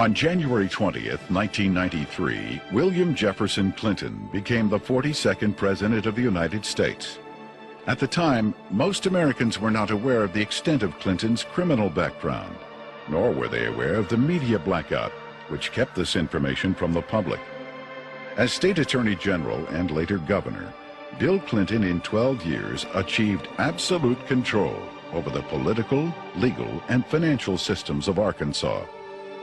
On January 20th, 1993, William Jefferson Clinton became the 42nd President of the United States. At the time, most Americans were not aware of the extent of Clinton's criminal background, nor were they aware of the media blackout, which kept this information from the public. As State Attorney General and later Governor, Bill Clinton in 12 years achieved absolute control over the political, legal, and financial systems of Arkansas.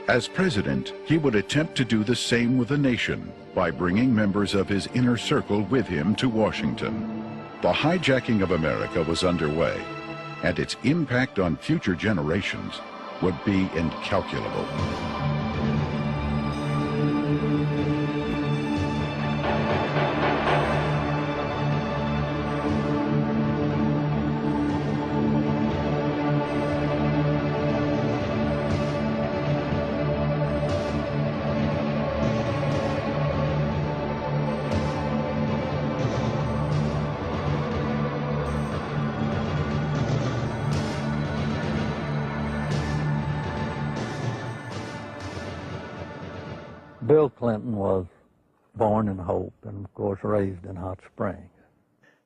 As president, he would attempt to do the same with the nation by bringing members of his inner circle with him to Washington. The hijacking of America was underway, and its impact on future generations would be incalculable. Bill Clinton was born in Hope and, of course, raised in Hot Springs.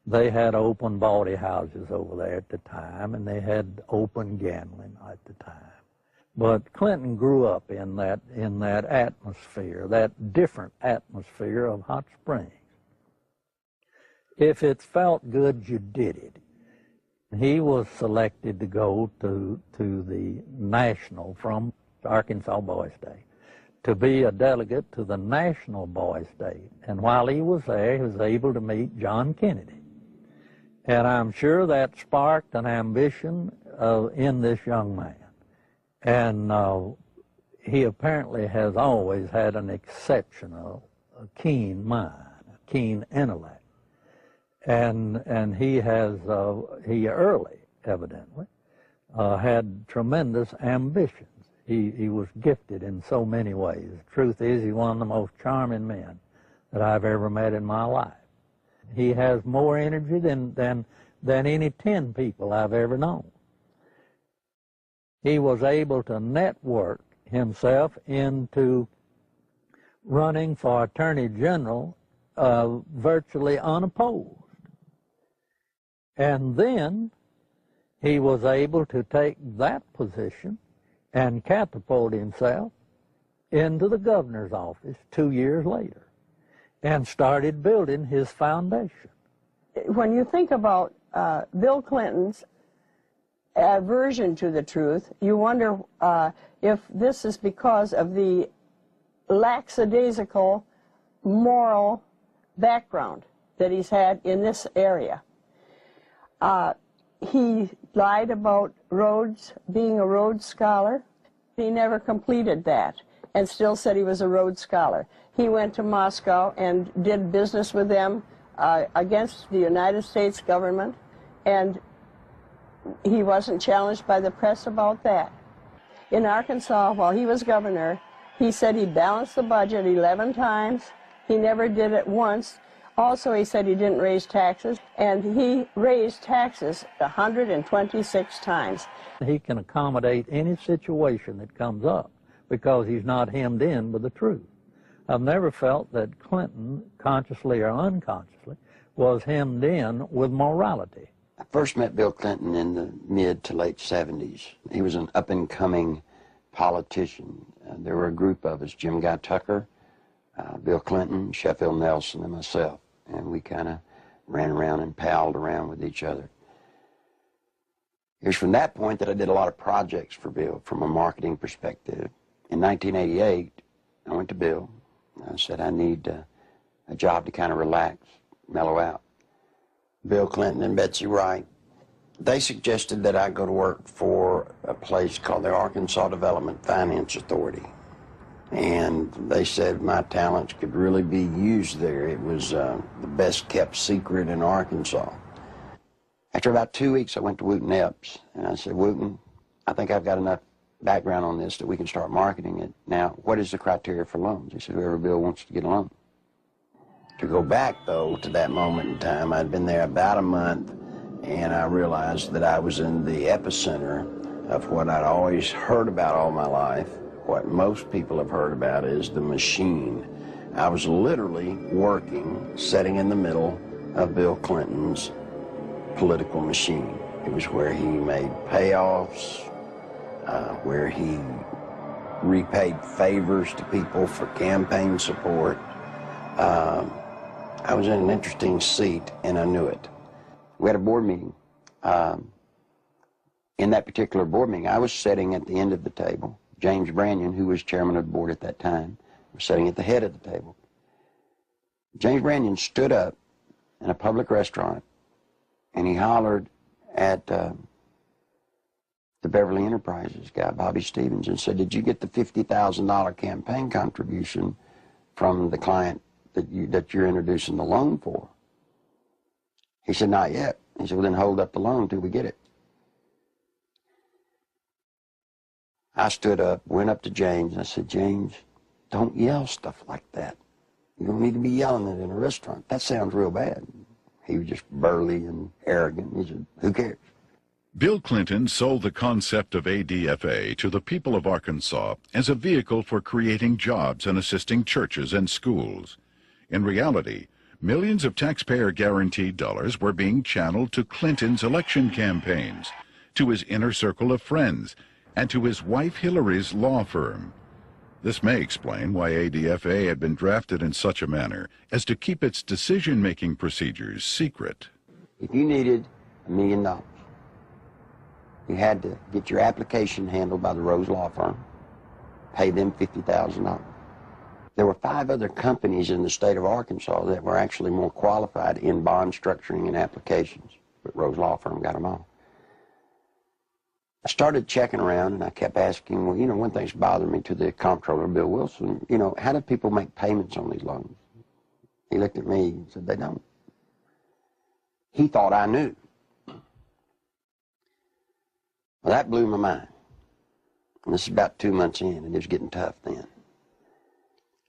They had open bawdy houses over there at the time, and they had open gambling at the time. But Clinton grew up in that atmosphere, that different atmosphere of Hot Springs. If it felt good, you did it. He was selected to go to the national from Arkansas Boys Day, to be a delegate to the National Boys Day. And while he was there, he was able to meet John Kennedy. And I'm sure that sparked an ambition in this young man. And he apparently has always had an exceptional, keen mind, a keen intellect. And he early, evidently, had tremendous ambition. He was gifted in so many ways. The truth is, he's one of the most charming men that I've ever met in my life. He has more energy than any 10 people I've ever known. He was able to network himself into running for Attorney General virtually unopposed. And then he was able to take that position and catapult himself into the governor's office 2 years later and started building his foundation. When you think about Bill Clinton's aversion to the truth, you wonder if this is because of the lackadaisical moral background that he's had in this area. He lied about Rhodes, being a Rhodes Scholar. He never completed that and still said he was a Rhodes Scholar. He went to Moscow and did business with them against the United States government, and he wasn't challenged by the press about that. In Arkansas, while he was governor, he said he balanced the budget 11 times. He never did it once. Also, he said he didn't raise taxes, and he raised taxes 126 times. He can accommodate any situation that comes up because he's not hemmed in with the truth. I've never felt that Clinton, consciously or unconsciously, was hemmed in with morality. I first met Bill Clinton in the mid to late 70s. He was an up-and-coming politician. There were a group of us, Jim Guy Tucker, Bill Clinton, Sheffield Nelson, and myself. And we kind of ran around and palled around with each other. It was from that point that I did a lot of projects for Bill from a marketing perspective. In 1988, I went to Bill. I said, I need a job to kind of relax, mellow out. Bill Clinton and Betsy Wright, they suggested that I go to work for a place called the Arkansas Development Finance Authority. And they said my talents could really be used there. It was the best kept secret in Arkansas. After about 2 weeks, I went to Wooten Epps, and I said, Wooten, I think I've got enough background on this that we can start marketing it. Now, what is the criteria for loans? He said, whoever Bill wants to get a loan. To go back, though, to that moment in time, I'd been there about a month, and I realized that I was in the epicenter of what I'd always heard about all my life, what most people have heard about is the machine. I was literally working, sitting in the middle of Bill Clinton's political machine. It was where he made payoffs, where he repaid favors to people for campaign support. I was in an interesting seat, and I knew it. We had a board meeting. In that particular board meeting, I was sitting at the end of the table. James Branyon, who was chairman of the board at that time, was sitting at the head of the table. James Branyon stood up in a public restaurant, and he hollered at the Beverly Enterprises guy, Bobby Stevens, and said, "Did you get the $50,000 campaign contribution from the client that you're introducing the loan for?" He said, "Not yet." He said, "Well, then hold up the loan till we get it." I stood up, went up to James, and I said, "James, don't yell stuff like that. You don't need to be yelling it in a restaurant. That sounds real bad." He was just burly and arrogant. He said, "Who cares?" Bill Clinton sold the concept of ADFA to the people of Arkansas as a vehicle for creating jobs and assisting churches and schools. In reality, millions of taxpayer-guaranteed dollars were being channeled to Clinton's election campaigns, to his inner circle of friends, and to his wife Hillary's law firm. This may explain why ADFA had been drafted in such a manner as to keep its decision-making procedures secret. If you needed $1 million, you had to get your application handled by the Rose Law Firm, pay them $50,000. There were 5 other companies in the state of Arkansas that were actually more qualified in bond structuring and applications, but Rose Law Firm got them all. I started checking around, and I kept asking, well, one thing's bothering me to the comptroller, Bill Wilson, how do people make payments on these loans? He looked at me and said, "They don't." He thought I knew. Well, that blew my mind. And this is about 2 months in, and it was getting tough then.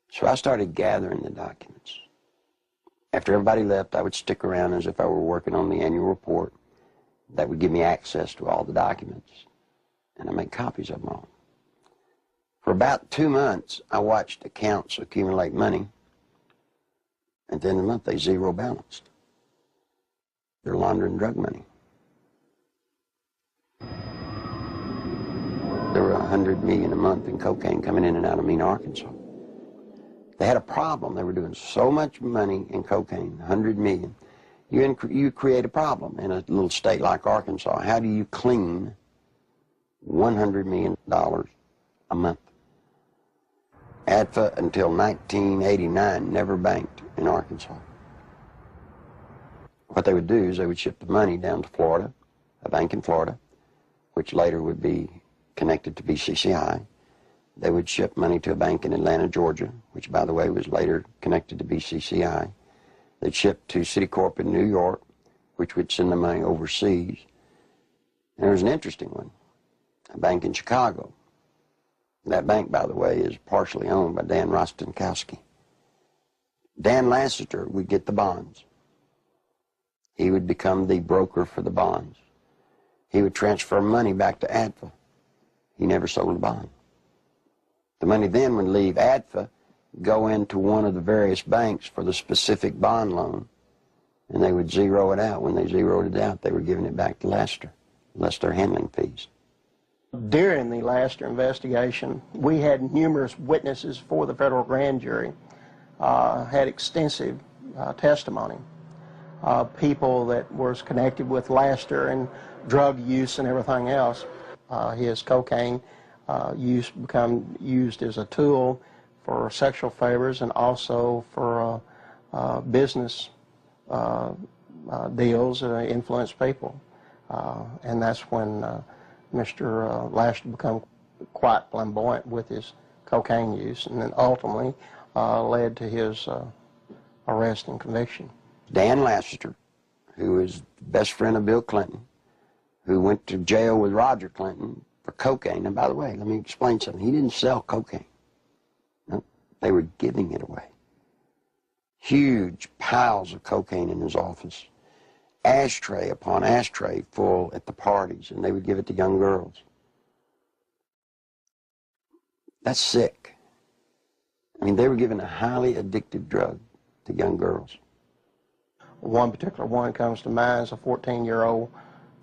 So I started gathering the documents. After everybody left, I would stick around as if I were working on the annual report. That would give me access to all the documents, and I made copies of them all. For about 2 months, I watched accounts accumulate money. At the end of the month, they zero balanced. They're laundering drug money. There were $100 million a month in cocaine coming in and out of Mena, Arkansas. They had a problem. They were doing so much money in cocaine, $100 million. You create a problem in a little state like Arkansas. How do you clean $100 million a month? ADFA until 1989 never banked in Arkansas. What they would do is they would ship the money down to Florida, a bank in Florida, which later would be connected to BCCI. They would ship money to a bank in Atlanta, Georgia, which, by the way, was later connected to BCCI. They'd ship to Citicorp in New York, which would send the money overseas. And there was an interesting one, a bank in Chicago. That bank, by the way, is partially owned by Dan Rostenkowski. Dan Lassiter would get the bonds. He would become the broker for the bonds. He would transfer money back to ADFA. He never sold a bond. The money then would leave ADFA, go into one of the various banks for the specific bond loan, and they would zero it out. When they zeroed it out, they were giving it back to Lassiter, less their handling fees. During the Lassiter investigation, we had numerous witnesses for the federal grand jury, had extensive testimony. People that was connected with Lassiter and drug use and everything else. His cocaine use become used as a tool for sexual favors and also for business deals influence people. And that's when Mr. Lassiter became quite flamboyant with his cocaine use, and then ultimately led to his arrest and conviction. Dan Lassiter, who is the best friend of Bill Clinton, who went to jail with Roger Clinton for cocaine. And by the way, let me explain something. He didn't sell cocaine. No, they were giving it away. Huge piles of cocaine in his office. Ashtray upon ashtray full at the parties, and they would give it to young girls. That's sick. I mean, they were giving a highly addictive drug to young girls. One particular one comes to mind is a 14-year-old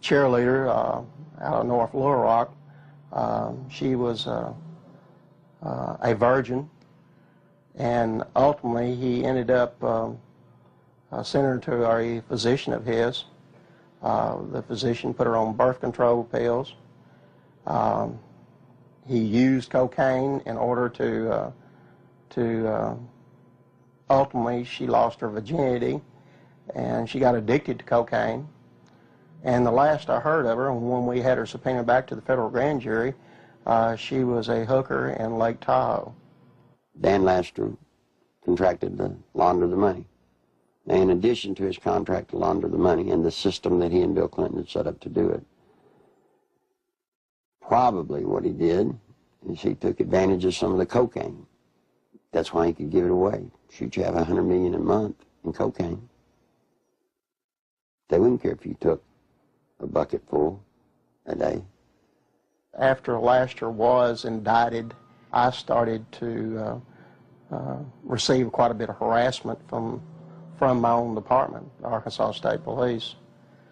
cheerleader out of North Little Rock. She was a virgin, and ultimately he ended up sending her to a physician of his. The physician put her on birth control pills. He used cocaine in order to ultimately she lost her virginity, and she got addicted to cocaine. And the last I heard of her, when we had her subpoenaed back to the federal grand jury, she was a hooker in Lake Tahoe. Dan Laster contracted to launder the money. Now, in addition to his contract to launder the money and the system that he and Bill Clinton had set up to do it, probably what he did is he took advantage of some of the cocaine. That's why he could give it away. Should you have $100 million a month in cocaine? They wouldn't care if you took a bucket full a day. After Laster was indicted, I started to receive quite a bit of harassment from my own department, the Arkansas State Police.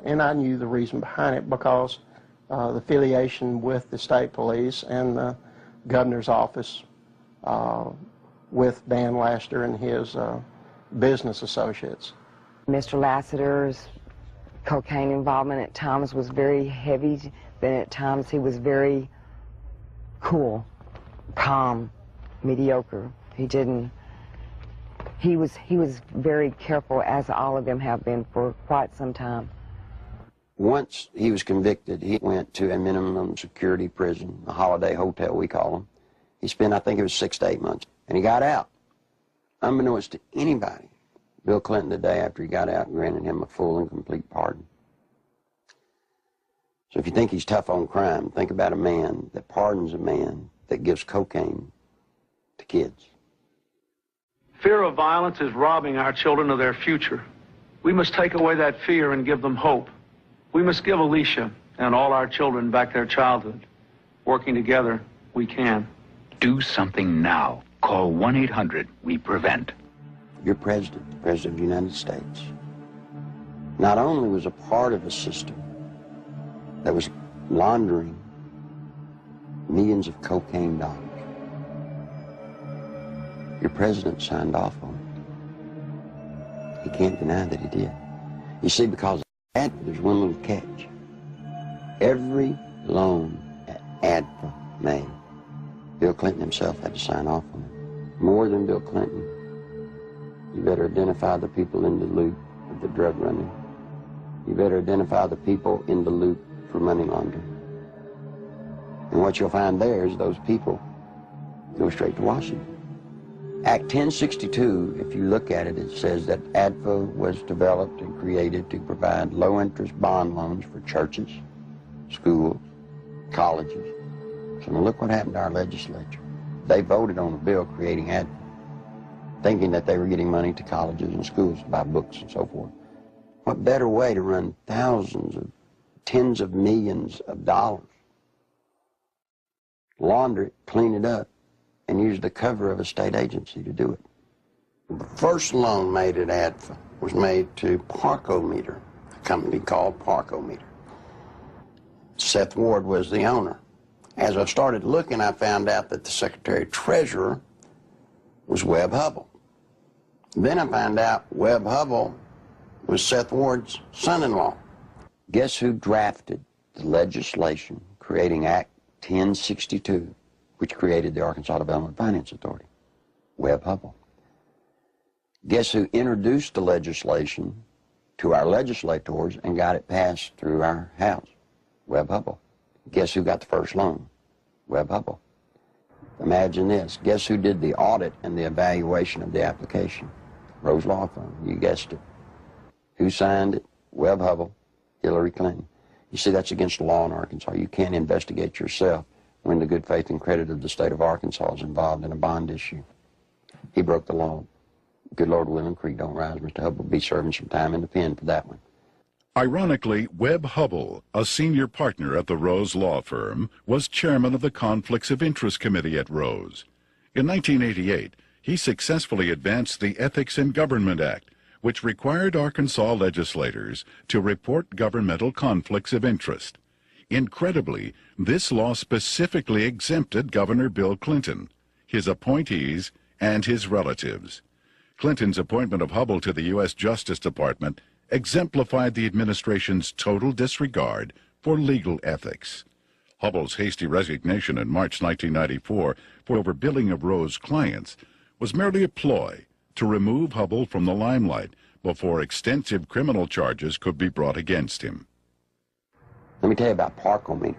And I knew the reason behind it because the affiliation with the state police and the governor's office with Dan Laster and his business associates. Mr. Lassiter's cocaine involvement at times was very heavy, then at times he was very cool, calm, mediocre. He was very careful, as all of them have been for quite some time. Once he was convicted, he went to a minimum security prison, a holiday hotel we call them. He spent, I think it was 6 to 8 months, and he got out. Unbeknownst to anybody, Bill Clinton, the day after he got out, granted him a full and complete pardon. So if you think he's tough on crime, think about a man that pardons a man that gives cocaine to kids. Fear of violence is robbing our children of their future. We must take away that fear and give them hope. We must give Alicia and all our children back their childhood. Working together, we can. Do something now. Call 1-800-WE-PREVENT. Your president, the President of the United States, not only was a part of a system that was laundering millions of cocaine dollars, your president signed off on it. He can't deny that he did. You see, because there's one little catch. Every loan that ADFA made, Bill Clinton himself had to sign off on it. More than Bill Clinton, you better identify the people in the loop of the drug running. You better identify the people in the loop for money laundering. And what you'll find there is those people go straight to Washington. Act 1062, if you look at it, it says that ADFA was developed and created to provide low-interest bond loans for churches, schools, colleges. So now look what happened to our legislature. They voted on a bill creating ADFA, thinking that they were getting money to colleges and schools to buy books and so forth. What better way to run thousands of, tens of millions of dollars, launder it, clean it up, and use the cover of a state agency to do it. The first loan made at ADFA was made to Parkometer, a company called Parkometer. Seth Ward was the owner. As I started looking, I found out that the Secretary-Treasurer was Webb Hubbell. Then I found out Webb Hubbell was Seth Ward's son-in-law. Guess who drafted the legislation creating Act 1062, which created the Arkansas Development Finance Authority? Webb Hubbell. Guess who introduced the legislation to our legislators and got it passed through our House? Webb Hubbell. Guess who got the first loan? Webb Hubbell. Imagine this. Guess who did the audit and the evaluation of the application? Rose Law Firm. You guessed it. Who signed it? Webb Hubbell, Hillary Clinton. You see, that's against the law in Arkansas. You can't investigate yourself when the good faith and credit of the state of Arkansas is involved in a bond issue. He broke the law. Good Lord willing, creek don't rise. Mr. Hubbell will be serving some time in the pen for that one. Ironically, Webb Hubbell, a senior partner at the Rose law firm, was chairman of the Conflicts of Interest Committee at Rose. In 1988, he successfully advanced the Ethics in Government Act, which required Arkansas legislators to report governmental conflicts of interest. Incredibly, this law specifically exempted Governor Bill Clinton, his appointees, and his relatives. Clinton's appointment of Hubbell to the U.S. Justice Department exemplified the administration's total disregard for legal ethics. Hubbell's hasty resignation in March 1994 for overbilling of Rose clients was merely a ploy to remove Hubbell from the limelight before extensive criminal charges could be brought against him. Let me tell you about Parkometer.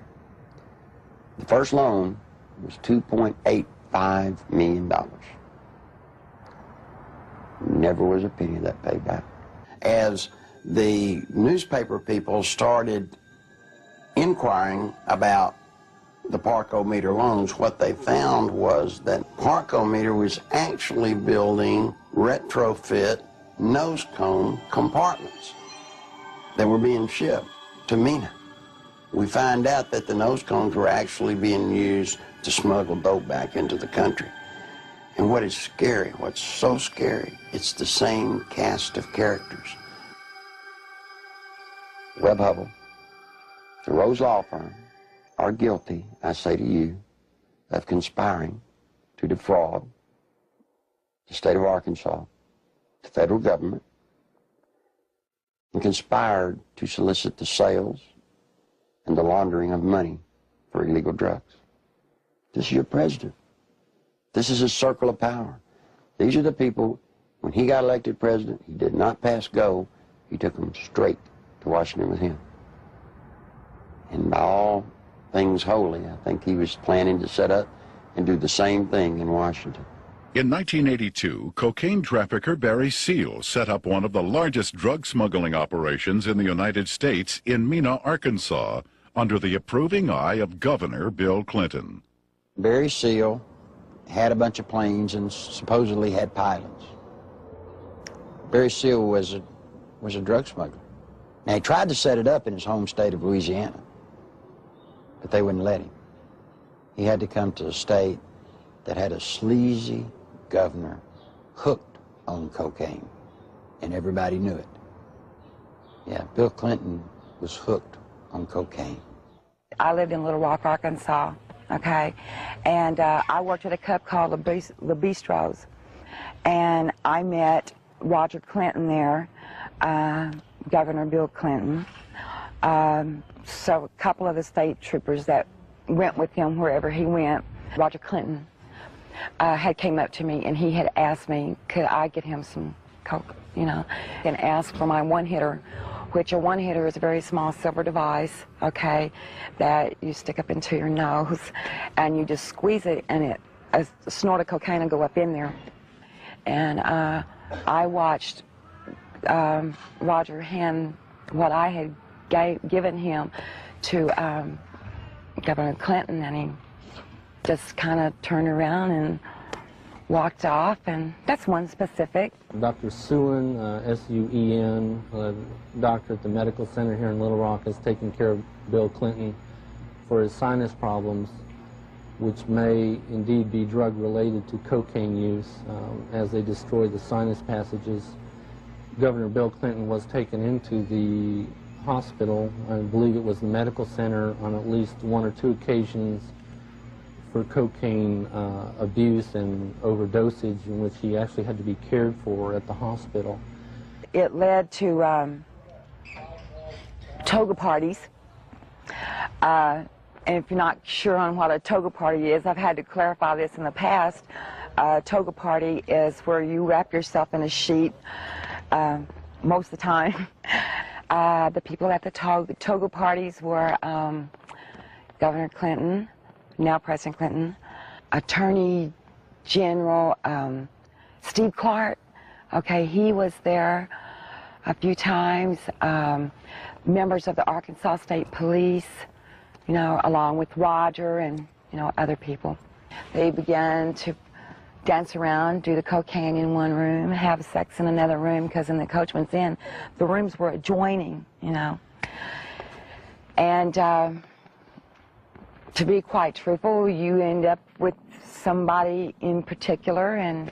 The first loan was $2.85 million. Never was a penny of that paid back. As the newspaper people started inquiring about the Parkometer loans, what they found was that Parkometer was actually building retrofit nose cone compartments that were being shipped to MENA. We find out that the nose cones were actually being used to smuggle dope back into the country. And what is scary, what's so scary, it's the same cast of characters. Webb Hubbell, the Rose Law Firm, are guilty, I say to you, of conspiring to defraud the state of Arkansas, the federal government, and conspired to solicit the sales and the laundering of money for illegal drugs. This is your president. This is his circle of power. These are the people, when he got elected president, he did not pass go. He took them straight to Washington with him. And by all things holy, I think he was planning to set up and do the same thing in Washington. In 1982, cocaine trafficker Barry Seal set up one of the largest drug smuggling operations in the United States in Mena, Arkansas, under the approving eye of Governor Bill Clinton. Barry Seal had a bunch of planes and supposedly had pilots. Barry Seal was a drug smuggler. Now, he tried to set it up in his home state of Louisiana, but they wouldn't let him. He had to come to a state that had a sleazy governor hooked on cocaine, and everybody knew it. Yeah, Bill Clinton was hooked on cocaine. I lived in Little Rock, Arkansas, okay? And I worked at a club called the Bistros, and I met Roger Clinton there, Governor Bill Clinton. So a couple of the state troopers that went with him wherever he went, Roger Clinton had came up to me and he had asked me, could I get him some coke, you know, and asked for my one-hitter, which a one-hitter is a very small silver device, okay, that you stick up into your nose and you just squeeze it and a snort of cocaine will go up in there. And I watched Roger hand what I had given him to Governor Clinton, and he just kind of turned around and walked off, and that's one specific. Dr. Suen, S-U-E-N, doctor at the medical center here in Little Rock, has taken care of Bill Clinton for his sinus problems, which may indeed be drug-related to cocaine use as they destroy the sinus passages. Governor Bill Clinton was taken into the hospital, I believe it was the medical center, on at least one or two occasions for cocaine abuse and overdosage, in which he actually had to be cared for at the hospital. It led to toga parties. And if you're not sure on what a toga party is, I've had to clarify this in the past. A toga party is where you wrap yourself in a sheet most of the time. The people at the toga parties were Governor Clinton, now President Clinton, Attorney General Steve Clark. Okay, he was there a few times. Members of the Arkansas State Police, you know, along with Roger and, you know, other people. They began to dance around, do the cocaine in one room, have sex in another room, because in the Coachman's Inn, the rooms were adjoining, you know. And to be quite truthful, you end up with somebody in particular, and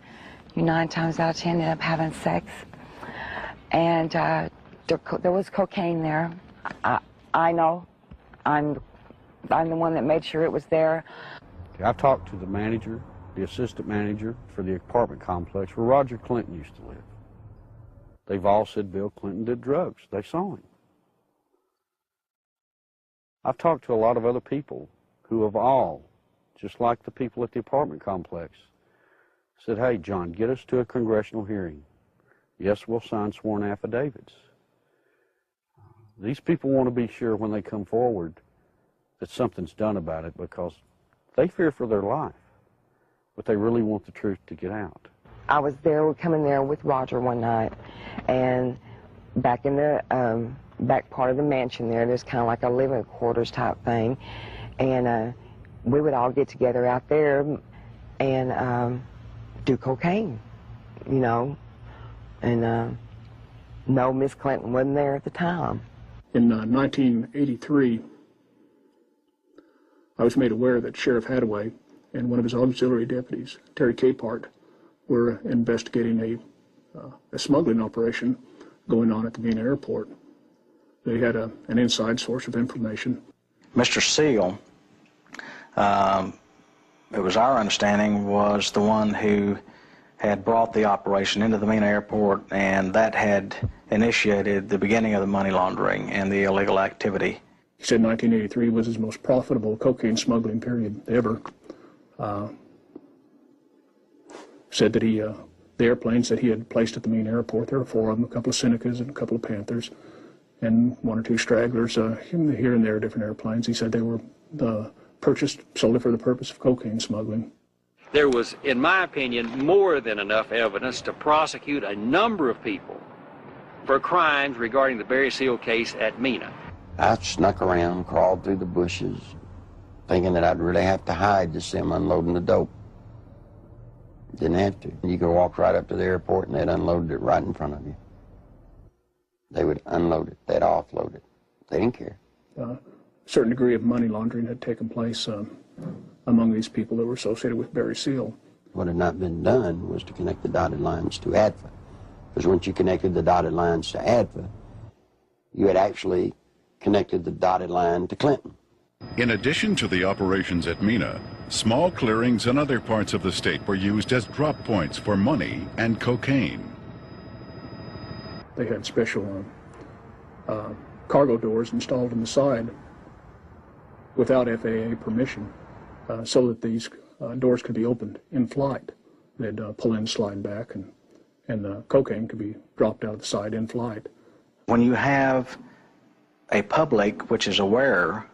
you 9 times out of 10 end up having sex. And there was cocaine there. I know. I'm the one that made sure it was there. I've talked to the manager, the assistant manager for the apartment complex where Roger Clinton used to live. They've all said Bill Clinton did drugs. They saw him. I've talked to a lot of other people who have all, just like the people at the apartment complex, said, hey, John, get us to a congressional hearing. Yes, we'll sign sworn affidavits. These people want to be sure when they come forward that something's done about it, because they fear for their life, but they really want the truth to get out. I was there, coming there with Roger one night, and back in the back part of the mansion there's kind of like a living quarters type thing, and we would all get together out there and do cocaine, you know, and no, Miss Clinton wasn't there at the time. In 1983, I was made aware that Sheriff Hadaway and one of his auxiliary deputies, Terry Capehart, were investigating a smuggling operation going on at the Vienna airport. They had an inside source of information. Mr. Seal, it was our understanding, was the one who had brought the operation into the Vienna airport, and that had initiated the beginning of the money laundering and the illegal activity. He said 1983 was his most profitable cocaine smuggling period ever. Said that the airplanes that he had placed at the main airport, there were 4 of them, a couple of Senecas and a couple of Panthers, and 1 or 2 stragglers here and there, different airplanes. He said they were purchased solely for the purpose of cocaine smuggling. There was, in my opinion, more than enough evidence to prosecute a number of people for crimes regarding the Barry Seal case at Mena. I snuck around, crawled through the bushes, thinking that I'd really have to hide to see them unloading the dope. Didn't have to. You could walk right up to the airport and they'd unload it right in front of you. They would unload it. They'd offload it. They didn't care. A certain degree of money laundering had taken place among these people that were associated with Barry Seal. What had not been done was to connect the dotted lines to ADFA. Because once you connected the dotted lines to ADFA, you had actually connected the dotted line to Clinton. In addition to the operations at Mena, small clearings in other parts of the state were used as drop points for money and cocaine. They had special cargo doors installed on the side without FAA permission, so that these doors could be opened in flight. They'd pull in, slide back, and the cocaine could be dropped out of the side in flight. When you have a public which is aware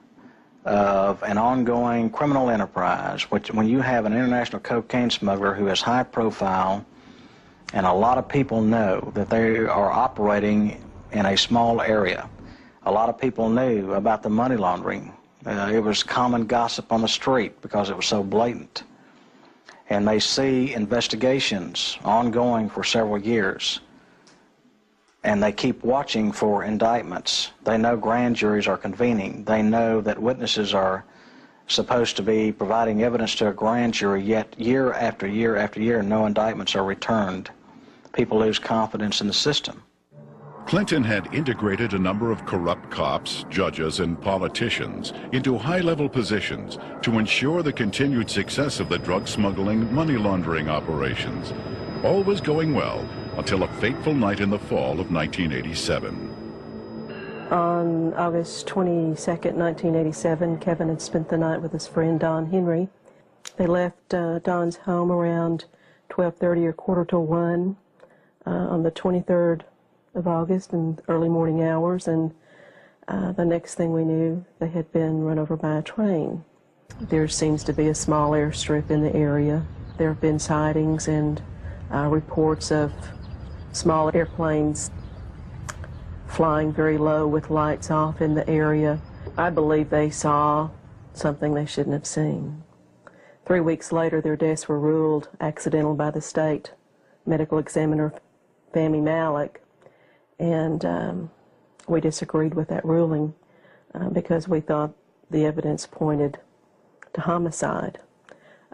of an ongoing criminal enterprise, when you have an international cocaine smuggler who is high profile, and a lot of people know that they are operating in a small area. A lot of people knew about the money laundering. It was common gossip on the street because it was so blatant. And they see investigations ongoing for several years, and they keep watching for indictments. They know grand juries are convening. They know that witnesses are supposed to be providing evidence to a grand jury, yet year after year after year, no indictments are returned. People lose confidence in the system. Clinton had integrated a number of corrupt cops, judges, and politicians into high-level positions to ensure the continued success of the drug smuggling, money laundering operations. All was going well until a fateful night in the fall of 1987. On August 22nd, 1987, Kevin had spent the night with his friend Don Henry. They left Don's home around 12:30 or 1:45 on the 23rd of August in early morning hours, and the next thing we knew, they had been run over by a train. There seems to be a small airstrip in the area. There have been sightings and reports of small airplanes flying very low with lights off in the area. I believe they saw something they shouldn't have seen. 3 weeks later, their deaths were ruled accidental by the state medical examiner, Fahmy Malek, and we disagreed with that ruling because we thought the evidence pointed to homicide.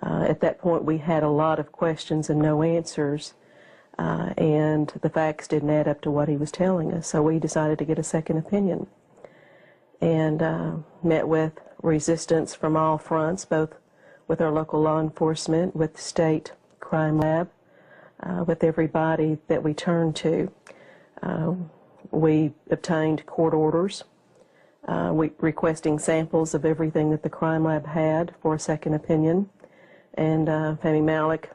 At that point, we had a lot of questions and no answers, and the facts didn't add up to what he was telling us, so we decided to get a second opinion and met with resistance from all fronts, both with our local law enforcement, with the state crime lab, with everybody that we turned to. We obtained court orders requesting samples of everything that the crime lab had for a second opinion, and Fahmy Malek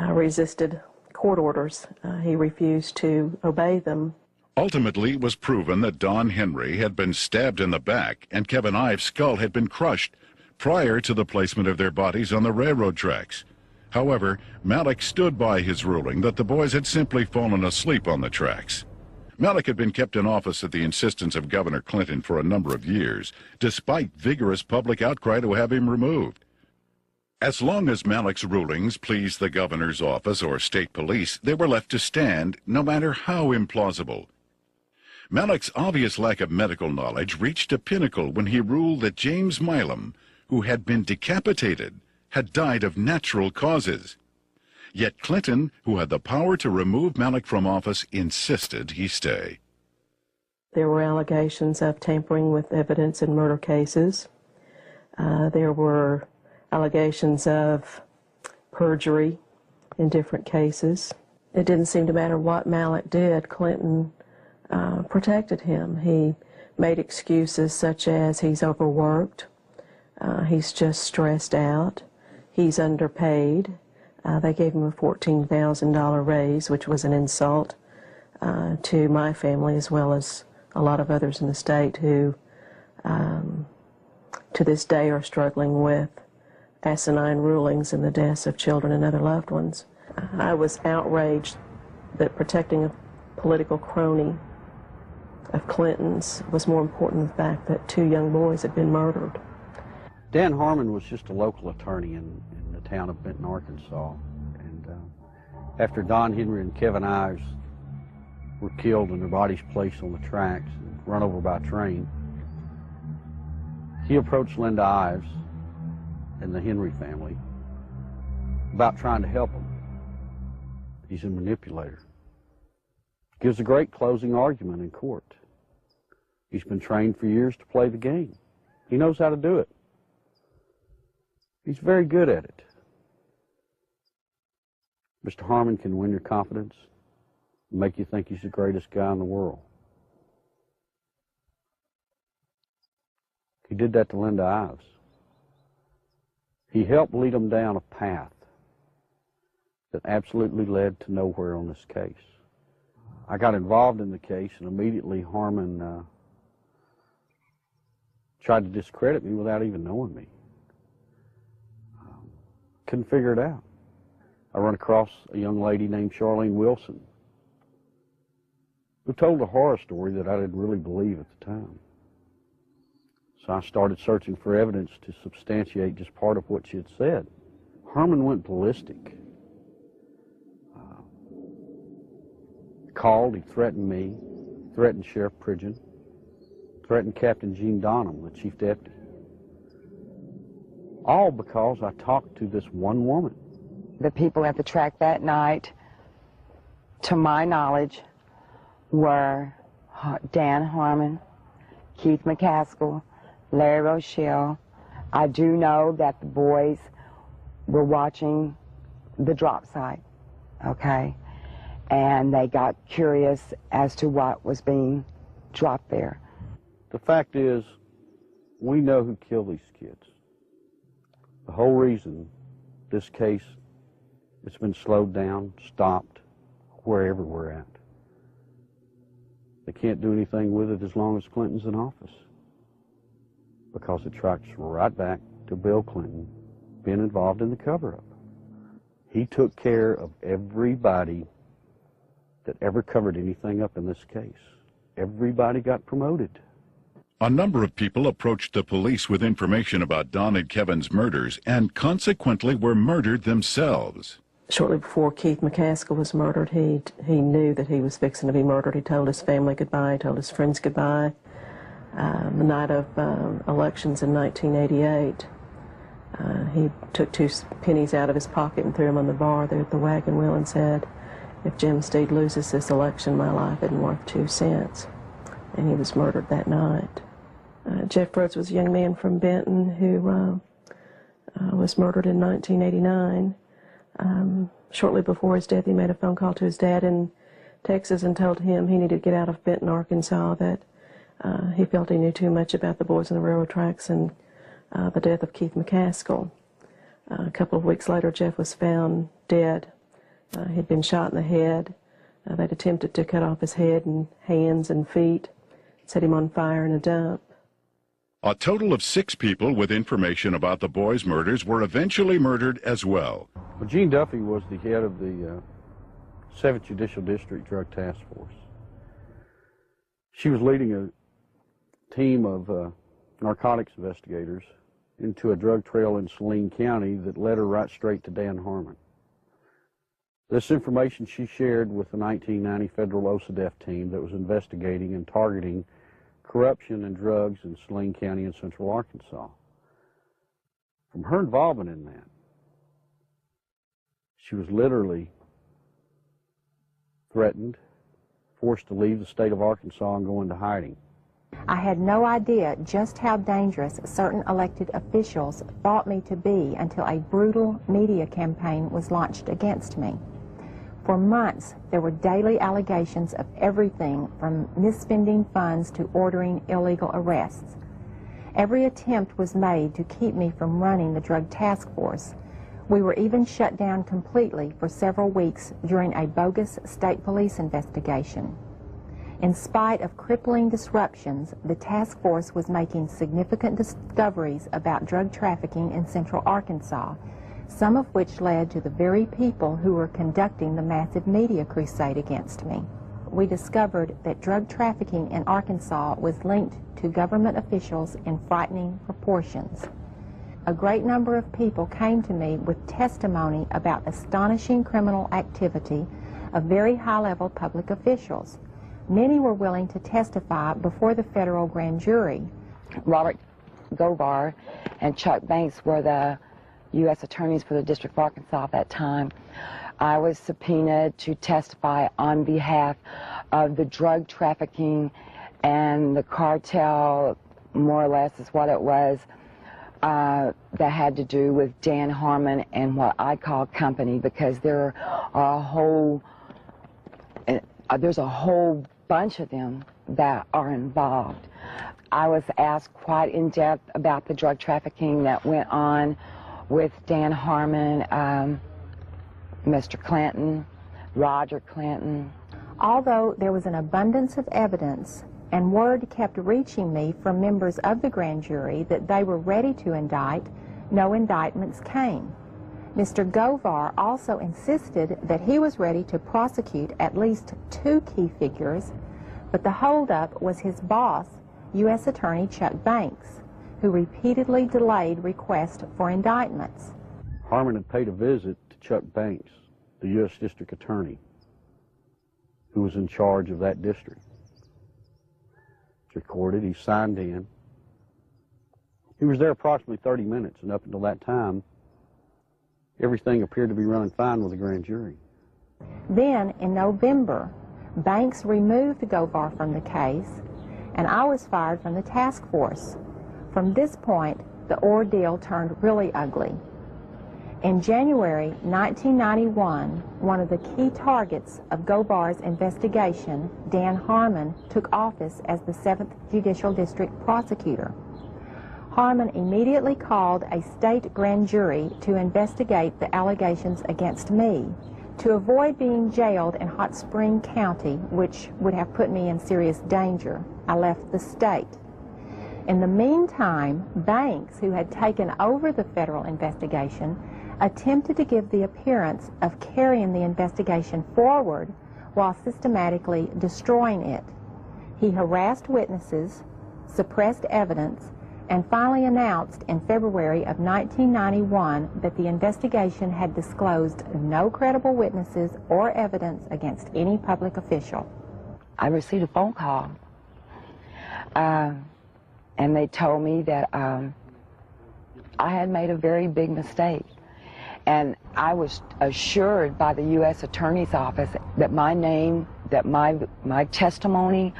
resisted court orders. He refused to obey them. Ultimately, it was proven that Don Henry had been stabbed in the back and Kevin Ives' skull had been crushed prior to the placement of their bodies on the railroad tracks. However, Malek stood by his ruling that the boys had simply fallen asleep on the tracks. Malek had been kept in office at the insistence of Governor Clinton for a number of years, despite vigorous public outcry to have him removed. As long as Malek's rulings pleased the governor's office or state police, they were left to stand, no matter how implausible. Malek's obvious lack of medical knowledge reached a pinnacle when he ruled that James Milam, who had been decapitated, had died of natural causes. Yet Clinton, who had the power to remove Malek from office, insisted he stay. There were allegations of tampering with evidence in murder cases. There were allegations of perjury in different cases. It didn't seem to matter what Malek did. Clinton protected him. He made excuses such as he's overworked, he's just stressed out, he's underpaid. They gave him a $14,000 raise, which was an insult to my family as well as a lot of others in the state who to this day are struggling with asinine rulings in the deaths of children and other loved ones. I was outraged that protecting a political crony of Clinton's was more important than the fact that 2 young boys had been murdered. Dan Harmon was just a local attorney in the town of Benton, Arkansas. And after Don Henry and Kevin Ives were killed and their bodies placed on the tracks and run over by a train, he approached Linda Ives and the Henry family about trying to help them. He's a manipulator. Gives a great closing argument in court. He's been trained for years to play the game. He knows how to do it. He's very good at it. Mr. Harmon can win your confidence and make you think he's the greatest guy in the world. He did that to Linda Ives. He helped lead them down a path that absolutely led to nowhere on this case. I got involved in the case, and immediately Harmon tried to discredit me without even knowing me. Couldn't figure it out. I run across a young lady named Charlene Wilson who told a horror story that I didn't really believe at the time. So I started searching for evidence to substantiate just part of what she had said. Harmon went ballistic. Called, he threatened me, threatened Sheriff Pridgeon, threatened Captain Gene Donham, the chief deputy. All because I talked to this one woman. The people at the track that night, to my knowledge, were Dan Harmon, Keith McCaskill, Larry Rochelle. I do know that the boys were watching the drop site, okay? And they got curious as to what was being dropped there. The fact is, we know who killed these kids. The whole reason this case has been slowed down, stopped, wherever we're at. They can't do anything with it as long as Clinton's in office, because it tracks right back to Bill Clinton being involved in the cover-up. He took care of everybody that ever covered anything up in this case. Everybody got promoted. A number of people approached the police with information about Don and Kevin's murders and consequently were murdered themselves. Shortly before Keith McCaskill was murdered, he knew that he was fixing to be murdered. He told his family goodbye, he told his friends goodbye. The night of elections in 1988, he took 2 pennies out of his pocket and threw them on the bar there at the wagon wheel and said, "If Jim Steed loses this election, my life isn't worth 2 cents." And he was murdered that night. Jeff Rhodes was a young man from Benton who was murdered in 1989. Shortly before his death, he made a phone call to his dad in Texas and told him he needed to get out of Benton, Arkansas, that he felt he knew too much about the boys on the railroad tracks and the death of Keith McCaskill. A couple of weeks later, Jeff was found dead. He'd been shot in the head. They'd attempted to cut off his head and hands and feet, set him on fire in a dump. A total of 6 people with information about the boys' murders were eventually murdered as well. Well, Jean Duffy was the head of the 7th Judicial District Drug Task Force. She was leading a team of narcotics investigators into a drug trail in Saline County that led her right straight to Dan Harmon. This information she shared with the 1990 federal OCDEF team that was investigating and targeting corruption and drugs in Saline County in central Arkansas. From her involvement in that, she was literally threatened, forced to leave the state of Arkansas and go into hiding. I had no idea just how dangerous certain elected officials thought me to be until a brutal media campaign was launched against me. For months, there were daily allegations of everything from misspending funds to ordering illegal arrests. Every attempt was made to keep me from running the drug task force. We were even shut down completely for several weeks during a bogus state police investigation. In spite of crippling disruptions, the task force was making significant discoveries about drug trafficking in central Arkansas, some of which led to the very people who were conducting the massive media crusade against me. We discovered that drug trafficking in Arkansas was linked to government officials in frightening proportions. A great number of people came to me with testimony about astonishing criminal activity of very high-level public officials. Many were willing to testify before the federal grand jury. Robert Govar and Chuck Banks were the U.S. attorneys for the District of Arkansas at that time. I was subpoenaed to testify on behalf of the drug trafficking and the cartel, more or less is what it was, that had to do with Dan Harmon and what I call company, because there are there's a whole bunch of them that are involved. I was asked quite in depth about the drug trafficking that went on with Dan Harmon, Mr. Clinton, Roger Clinton. Although there was an abundance of evidence and word kept reaching me from members of the grand jury that they were ready to indict, no indictments came. Mr. Govar also insisted that he was ready to prosecute at least 2 key figures, but the holdup was his boss, U.S. Attorney Chuck Banks, who repeatedly delayed requests for indictments. Harmon had paid a visit to Chuck Banks, the U.S. District Attorney, who was in charge of that district. It's recorded, he signed in. He was there approximately 30 minutes, and up until that time, everything appeared to be running fine with the grand jury. Then, in November, Banks removed Govar from the case, and I was fired from the task force. From this point, the ordeal turned really ugly. In January 1991, one of the key targets of Govar's investigation, Dan Harmon, took office as the 7th Judicial District Prosecutor. Harmon immediately called a state grand jury to investigate the allegations against me. To avoid being jailed in Hot Spring County, which would have put me in serious danger, I left the state. In the meantime, Banks, who had taken over the federal investigation, attempted to give the appearance of carrying the investigation forward while systematically destroying it. He harassed witnesses, suppressed evidence, and finally announced in February of 1991 that the investigation had disclosed no credible witnesses or evidence against any public official. I received a phone call, and they told me that I had made a very big mistake. And I was assured by the U.S. Attorney's Office that my name, that my testimony,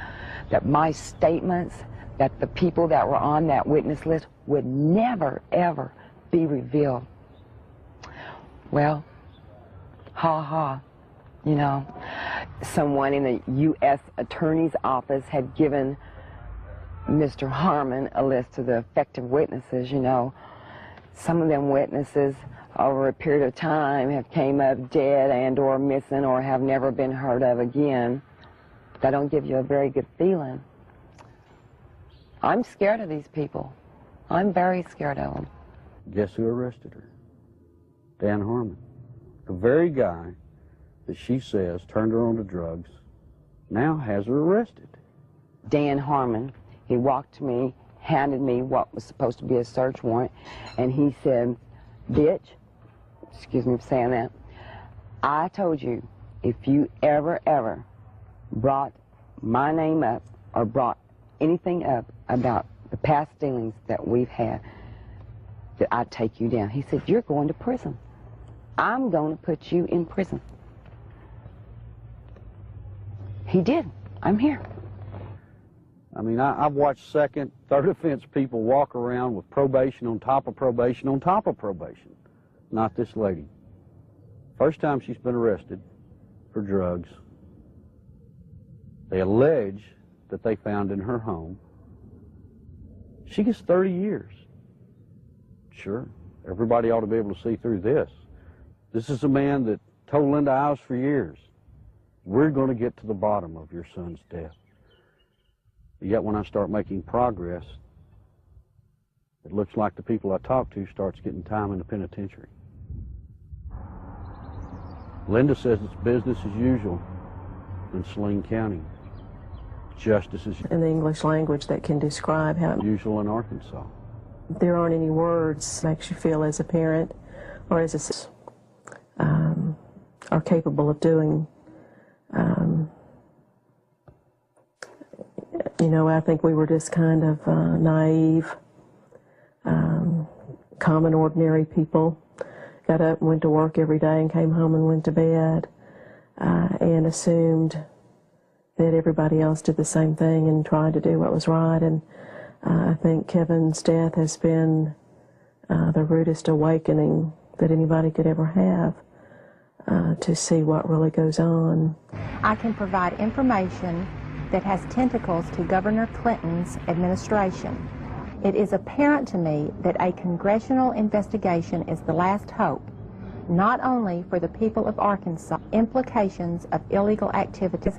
that my statements, that the people that were on that witness list would never, ever be revealed. Well, you know, someone in the U.S. Attorney's Office had given Mr. Harmon a list of the affected witnesses, you know. Some of them witnesses over a period of time have came up dead and or missing or have never been heard of again. That don't give you a very good feeling. I'm scared of these people. I'm very scared of them. Guess who arrested her? Dan Harmon. The very guy that she says turned her on to drugs now has her arrested. Dan Harmon, he walked to me, handed me what was supposed to be a search warrant, and he said, "Bitch," excuse me for saying that, "I told you if you ever brought my name up or brought anything up about the past dealings that we've had, that I'd take you down." He said, "You're going to prison. I'm going to put you in prison." He did. I'm here. I mean, I've watched second, third offense people walk around with probation on top of probation on top of probation. Not this lady. First time she's been arrested for drugs. They allege that they found in her home. She gets 30 years. Sure, everybody ought to be able to see through this. This is a man that told Linda Ives for years, "We're going to get to the bottom of your son's death." Yet when I start making progress, it looks like the people I talk to starts getting time in the penitentiary. Linda says it's business as usual in Saline County. Justice as in the English language that can describe how usual in Arkansas. There aren't any words that makes you feel as a parent or as a are capable of doing. You know, I think we were just kind of naive, common, ordinary people. Got up and went to work every day and came home and went to bed and assumed that everybody else did the same thing and tried to do what was right. And I think Kevin's death has been the rudest awakening that anybody could ever have to see what really goes on. I can provide information that has tentacles to Governor Clinton's administration. It is apparent to me that a congressional investigation is the last hope, not only for the people of Arkansas, implications of illegal activity,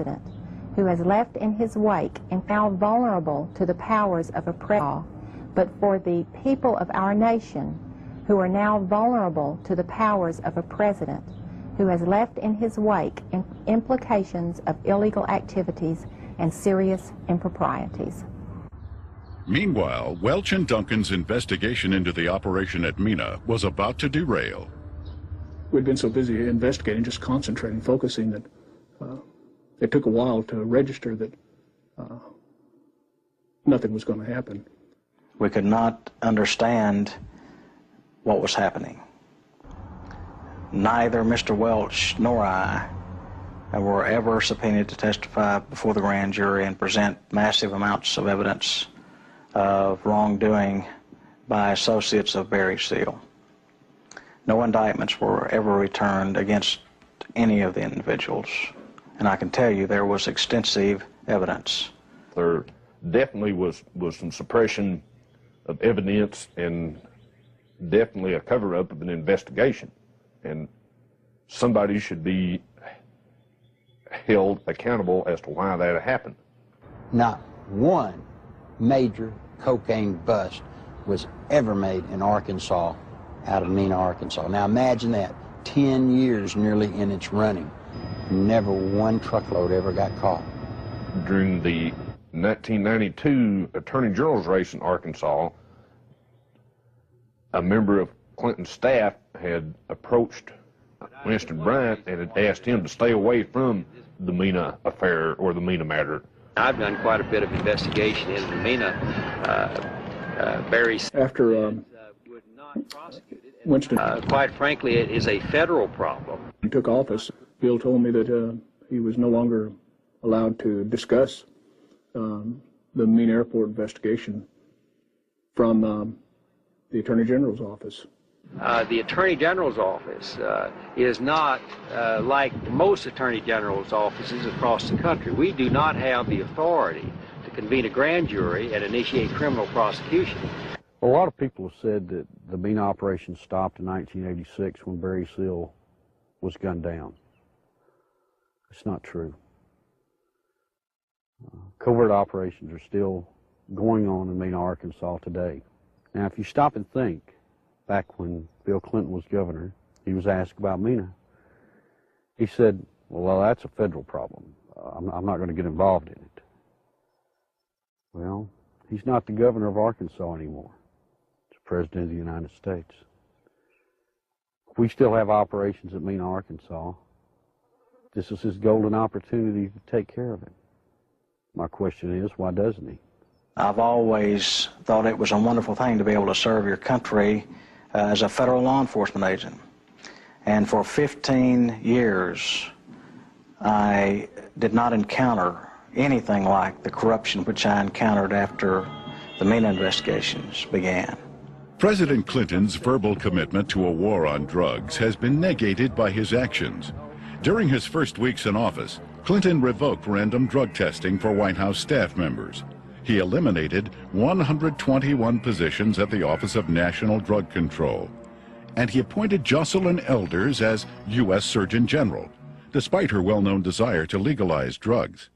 who has left in his wake and now vulnerable to the powers of oppression, but for the people of our nation, who are now vulnerable to the powers of a president who has left in his wake implications of illegal activities and serious improprieties. Meanwhile, Welch and Duncan's investigation into the operation at Mina was about to derail. We'd been so busy investigating, just concentrating, focusing, that it took a while to register that nothing was going to happen. We could not understand what was happening. Neither Mr. Welch nor I were ever subpoenaed to testify before the grand jury and present massive amounts of evidence of wrongdoing by associates of Barry Seal. No indictments were ever returned against any of the individuals, and I can tell you there was extensive evidence. There definitely was some suppression of evidence and definitely a cover-up of an investigation, and somebody should be held accountable as to why that happened. Not one major cocaine bust was ever made in Arkansas out of Mina, Arkansas. Now imagine that, 10 years nearly in its running. Never one truckload ever got caught. During the 1992 Attorney General's race in Arkansas, a member of Clinton's staff had approached Winston Bryant and had asked him to stay away from the Mena affair or the Mena matter. I've done quite a bit of investigation into the Mena. After Winston quite frankly, it is a federal problem. took office, Bill told me that he was no longer allowed to discuss the Mena Airport investigation from the Attorney General's office. The Attorney General's office is not like most Attorney General's offices across the country. We do not have the authority to convene a grand jury and initiate criminal prosecution. A lot of people have said that the Mena operation stopped in 1986 when Barry Seal was gunned down. It's not true. Covert operations are still going on in Mena, Arkansas today. Now, if you stop and think, back when Bill Clinton was governor, he was asked about Mena. He said, well, that's a federal problem. I'm not going to get involved in it. Well, he's not the governor of Arkansas anymore. He's the President of the United States. We still have operations at Mena, Arkansas. This is his golden opportunity to take care of it. My question is, why doesn't he? I've always thought it was a wonderful thing to be able to serve your country as a federal law enforcement agent. And for 15 years, I did not encounter anything like the corruption which I encountered after the Mena investigations began. President Clinton's verbal commitment to a war on drugs has been negated by his actions. During his first weeks in office, Clinton revoked random drug testing for White House staff members. He eliminated 121 positions at the Office of National Drug Control. And he appointed Jocelyn Elders as U.S. Surgeon General, despite her well-known desire to legalize drugs.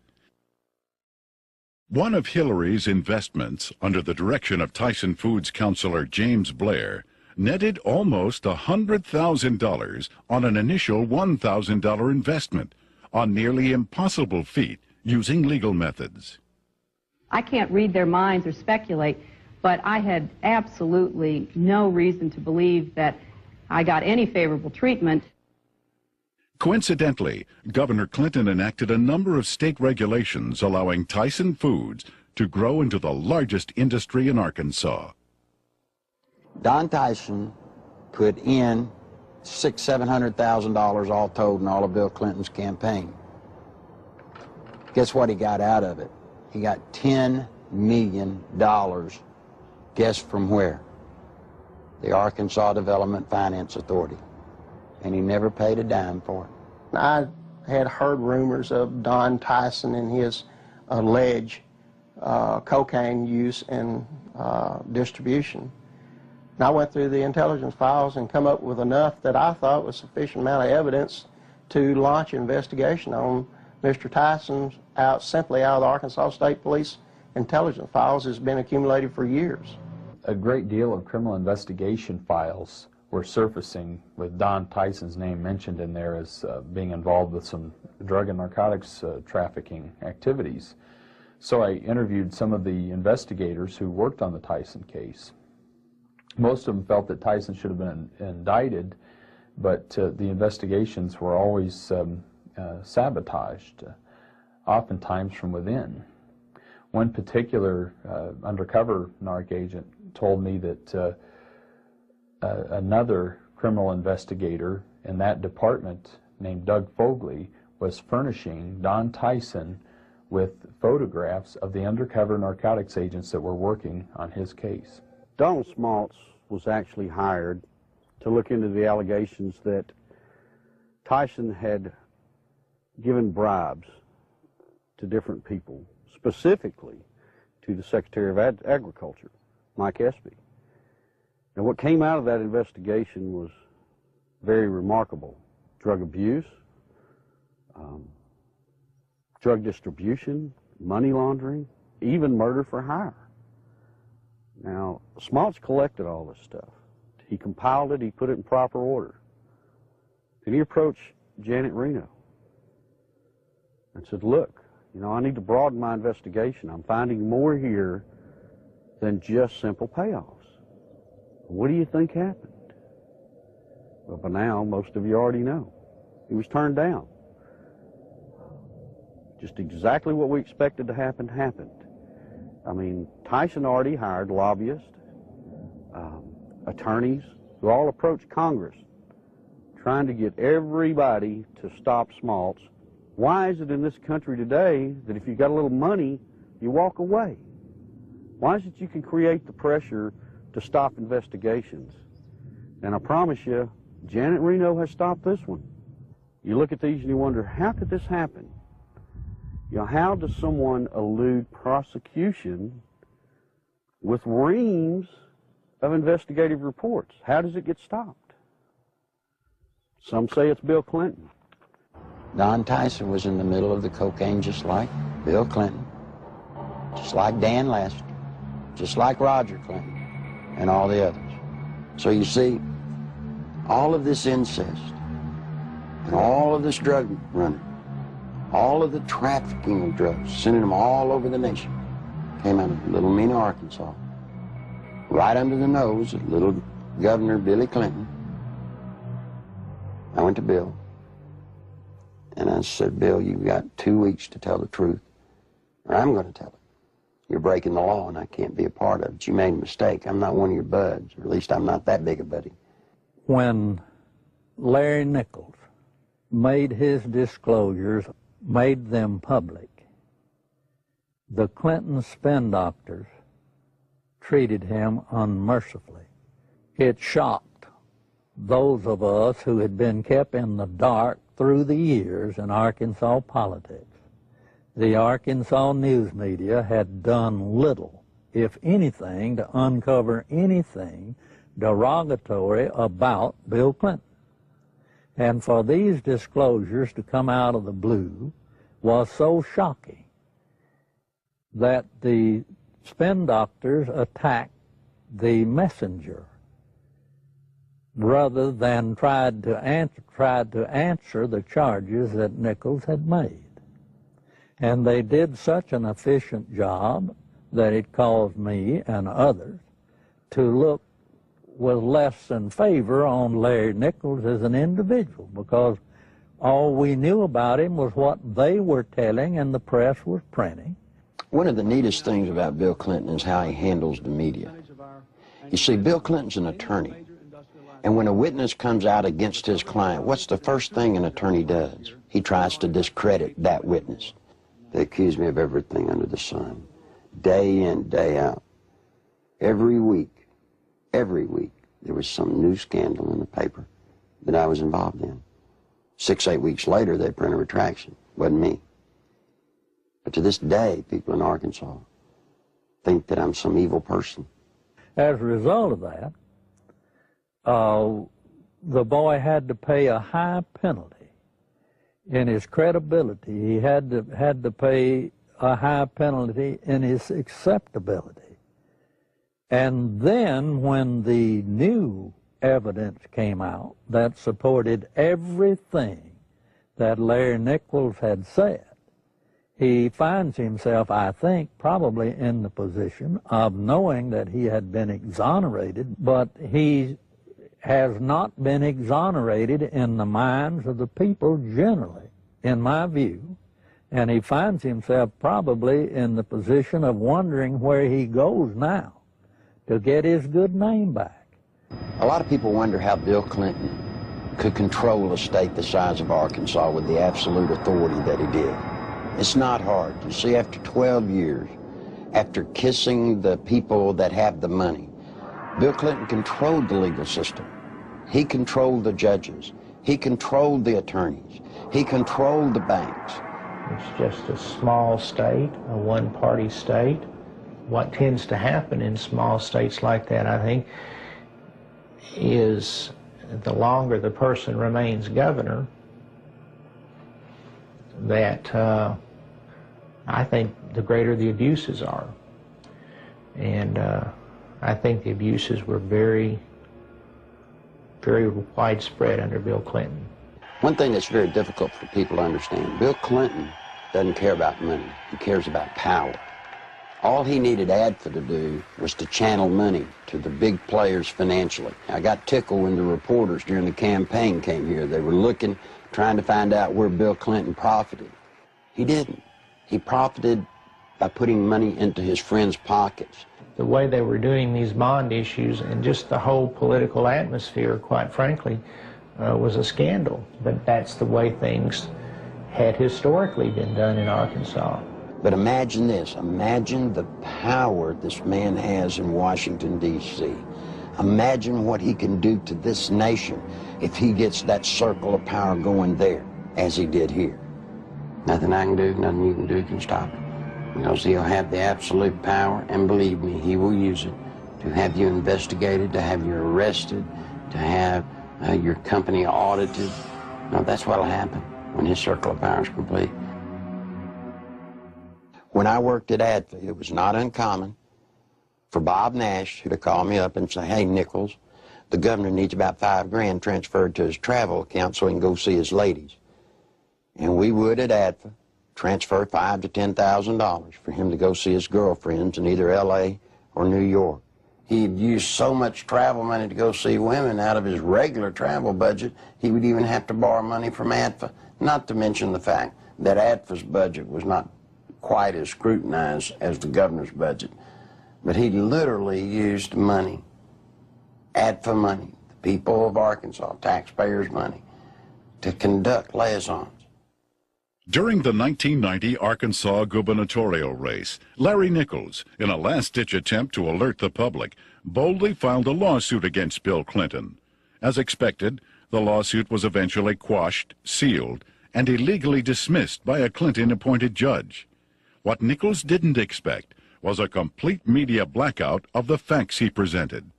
One of Hillary's investments, under the direction of Tyson Foods counselor James Blair, netted almost $100,000 on an initial $1,000 investment, a nearly impossible feat using legal methods. I can't read their minds or speculate, but I had absolutely no reason to believe that I got any favorable treatment. Coincidentally, Governor Clinton enacted a number of state regulations allowing Tyson Foods to grow into the largest industry in Arkansas. Don Tyson put in $700,000 all told in all of Bill Clinton's campaign. Guess what he got out of it? He got $10 million. Guess from where? The Arkansas Development Finance Authority. And he never paid a dime for it. I had heard rumors of Don Tyson and his alleged cocaine use and distribution. And I went through the intelligence files and come up with enough that I thought was sufficient amount of evidence to launch an investigation on Mr. Tyson simply out of the Arkansas State Police intelligence files has been accumulated for years. A great deal of criminal investigation files were surfacing with Don Tyson's name mentioned in there as being involved with some drug and narcotics trafficking activities. So I interviewed some of the investigators who worked on the Tyson case. Most of them felt that Tyson should have been indicted, but the investigations were always sabotaged, oftentimes from within. One particular undercover narc agent told me that another criminal investigator in that department named Doug Fogley was furnishing Don Tyson with photographs of the undercover narcotics agents that were working on his case. Donald Smaltz was actually hired to look into the allegations that Tyson had given bribes to different people, specifically to the Secretary of Agriculture, Mike Espy. And what came out of that investigation was very remarkable. Drug abuse, drug distribution, money laundering, even murder for hire. Now, Smaltz collected all this stuff. He compiled it, he put it in proper order. And he approached Janet Reno and said, look, You know, I need to broaden my investigation. I'm finding more here than just simple payoffs. What do you think happened? Well, by now, most of you already know. He was turned down. Just exactly what we expected to happen happened. I mean, Tyson already hired lobbyists, attorneys, who all approached Congress trying to get everybody to stop Smaltz. Why is it in this country today that if you got a little money, you walk away? Why is it you can create the pressure to stop investigations? And I promise you, Janet Reno has stopped this one. You look at these and you wonder, how could this happen? You know, how does someone elude prosecution with reams of investigative reports? How does it get stopped? Some say it's Bill Clinton. Don Tyson was in the middle of the cocaine just like Bill Clinton, just like Dan Lester, just like Roger Clinton, and all the others. So you see, all of this incest, and all of this drug running, all of the trafficking of drugs, sending them all over the nation, came out of Little Mena, Arkansas, right under the nose of little Governor Billy Clinton. I went to Bill, and I said, Bill, you've got 2 weeks to tell the truth, or I'm going to tell it. You're breaking the law, and I can't be a part of it. You made a mistake. I'm not one of your buds, or at least I'm not that big a buddy. When Larry Nichols made his disclosures, made them public, the Clinton spin doctors treated him unmercifully. It shocked those of us who had been kept in the dark through the years in Arkansas politics. The Arkansas news media had done little, if anything, to uncover anything derogatory about Bill Clinton. And for these disclosures to come out of the blue was so shocking that the spin doctors attacked the messenger rather than tried to answer the charges that Nichols had made. And they did such an efficient job that it caused me and others to look with less than favor on Larry Nichols as an individual, because all we knew about him was what they were telling and the press was printing. One of the neatest things about Bill Clinton is how he handles the media. You see, Bill Clinton's an attorney, and when a witness comes out against his client, what's the first thing an attorney does? He tries to discredit that witness. They accuse me of everything under the sun, day in, day out. Every week, there was some new scandal in the paper that I was involved in. 6, 8 weeks later, they print a retraction. Wasn't me. But to this day, people in Arkansas think that I'm some evil person. As a result of that, the boy had to pay a high penalty. In his credibility, he had to pay a high penalty in his acceptability. And then when the new evidence came out that supported everything that Larry Nichols had said, he finds himself, I think, probably in the position of knowing that he had been exonerated, but he has not been exonerated in the minds of the people generally, in my view. And he finds himself probably in the position of wondering where he goes now to get his good name back. A lot of people wonder how Bill Clinton could control a state the size of Arkansas with the absolute authority that he did. It's not hard. You see, after 12 years, after kissing the people that have the money, Bill Clinton controlled the legal system. He controlled the judges. He controlled the attorneys. He controlled the banks. It's just a small state, a one-party state. What tends to happen in small states like that, I think, is the longer the person remains governor, that I think the greater the abuses are. And I think the abuses were very, very widespread under Bill Clinton. One thing that's very difficult for people to understand, Bill Clinton doesn't care about money. He cares about power. All he needed ADFA to do was to channel money to the big players financially. I got tickled when the reporters during the campaign came here. They were looking, trying to find out where Bill Clinton profited. He didn't. He profited by putting money into his friends' pockets. The way they were doing these bond issues and just the whole political atmosphere, quite frankly, was a scandal. But that's the way things had historically been done in Arkansas. But imagine this. Imagine the power this man has in Washington, D.C. Imagine what he can do to this nation if he gets that circle of power going there, as he did here. Nothing I can do, nothing you can do can stop it. Because he'll have the absolute power, and believe me, he will use it to have you investigated, to have you arrested, to have your company audited. No, that's what'll happen when his circle of power is complete. When I worked at ADFA, it was not uncommon for Bob Nash to call me up and say, hey, Nichols, the governor needs about $5 grand transferred to his travel account so he can go see his ladies. And we would at ADFA transfer $5,000 to $10,000 for him to go see his girlfriends in either L.A. or New York. He'd use so much travel money to go see women out of his regular travel budget, he would even have to borrow money from ADFA, not to mention the fact that ADFA's budget was not quite as scrutinized as the governor's budget. But he literally used money, ADFA money, the people of Arkansas, taxpayers' money, to conduct liaisons. During the 1990 Arkansas gubernatorial race, Larry Nichols, in a last-ditch attempt to alert the public, boldly filed a lawsuit against Bill Clinton. As expected, the lawsuit was eventually quashed, sealed, and illegally dismissed by a Clinton-appointed judge. What Nichols didn't expect was a complete media blackout of the facts he presented.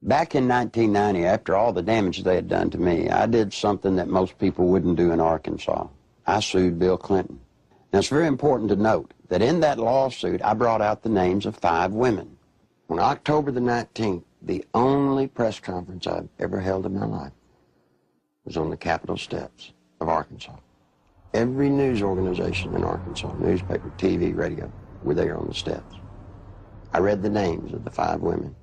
Back in 1990, after all the damage they had done to me, I did something that most people wouldn't do in Arkansas. I sued Bill Clinton. Now, it's very important to note that in that lawsuit, I brought out the names of 5 women. On October the 19th, the only press conference I've ever held in my life was on the Capitol steps of Arkansas. Every news organization in Arkansas, newspaper, TV, radio, were there on the steps. I read the names of the 5 women.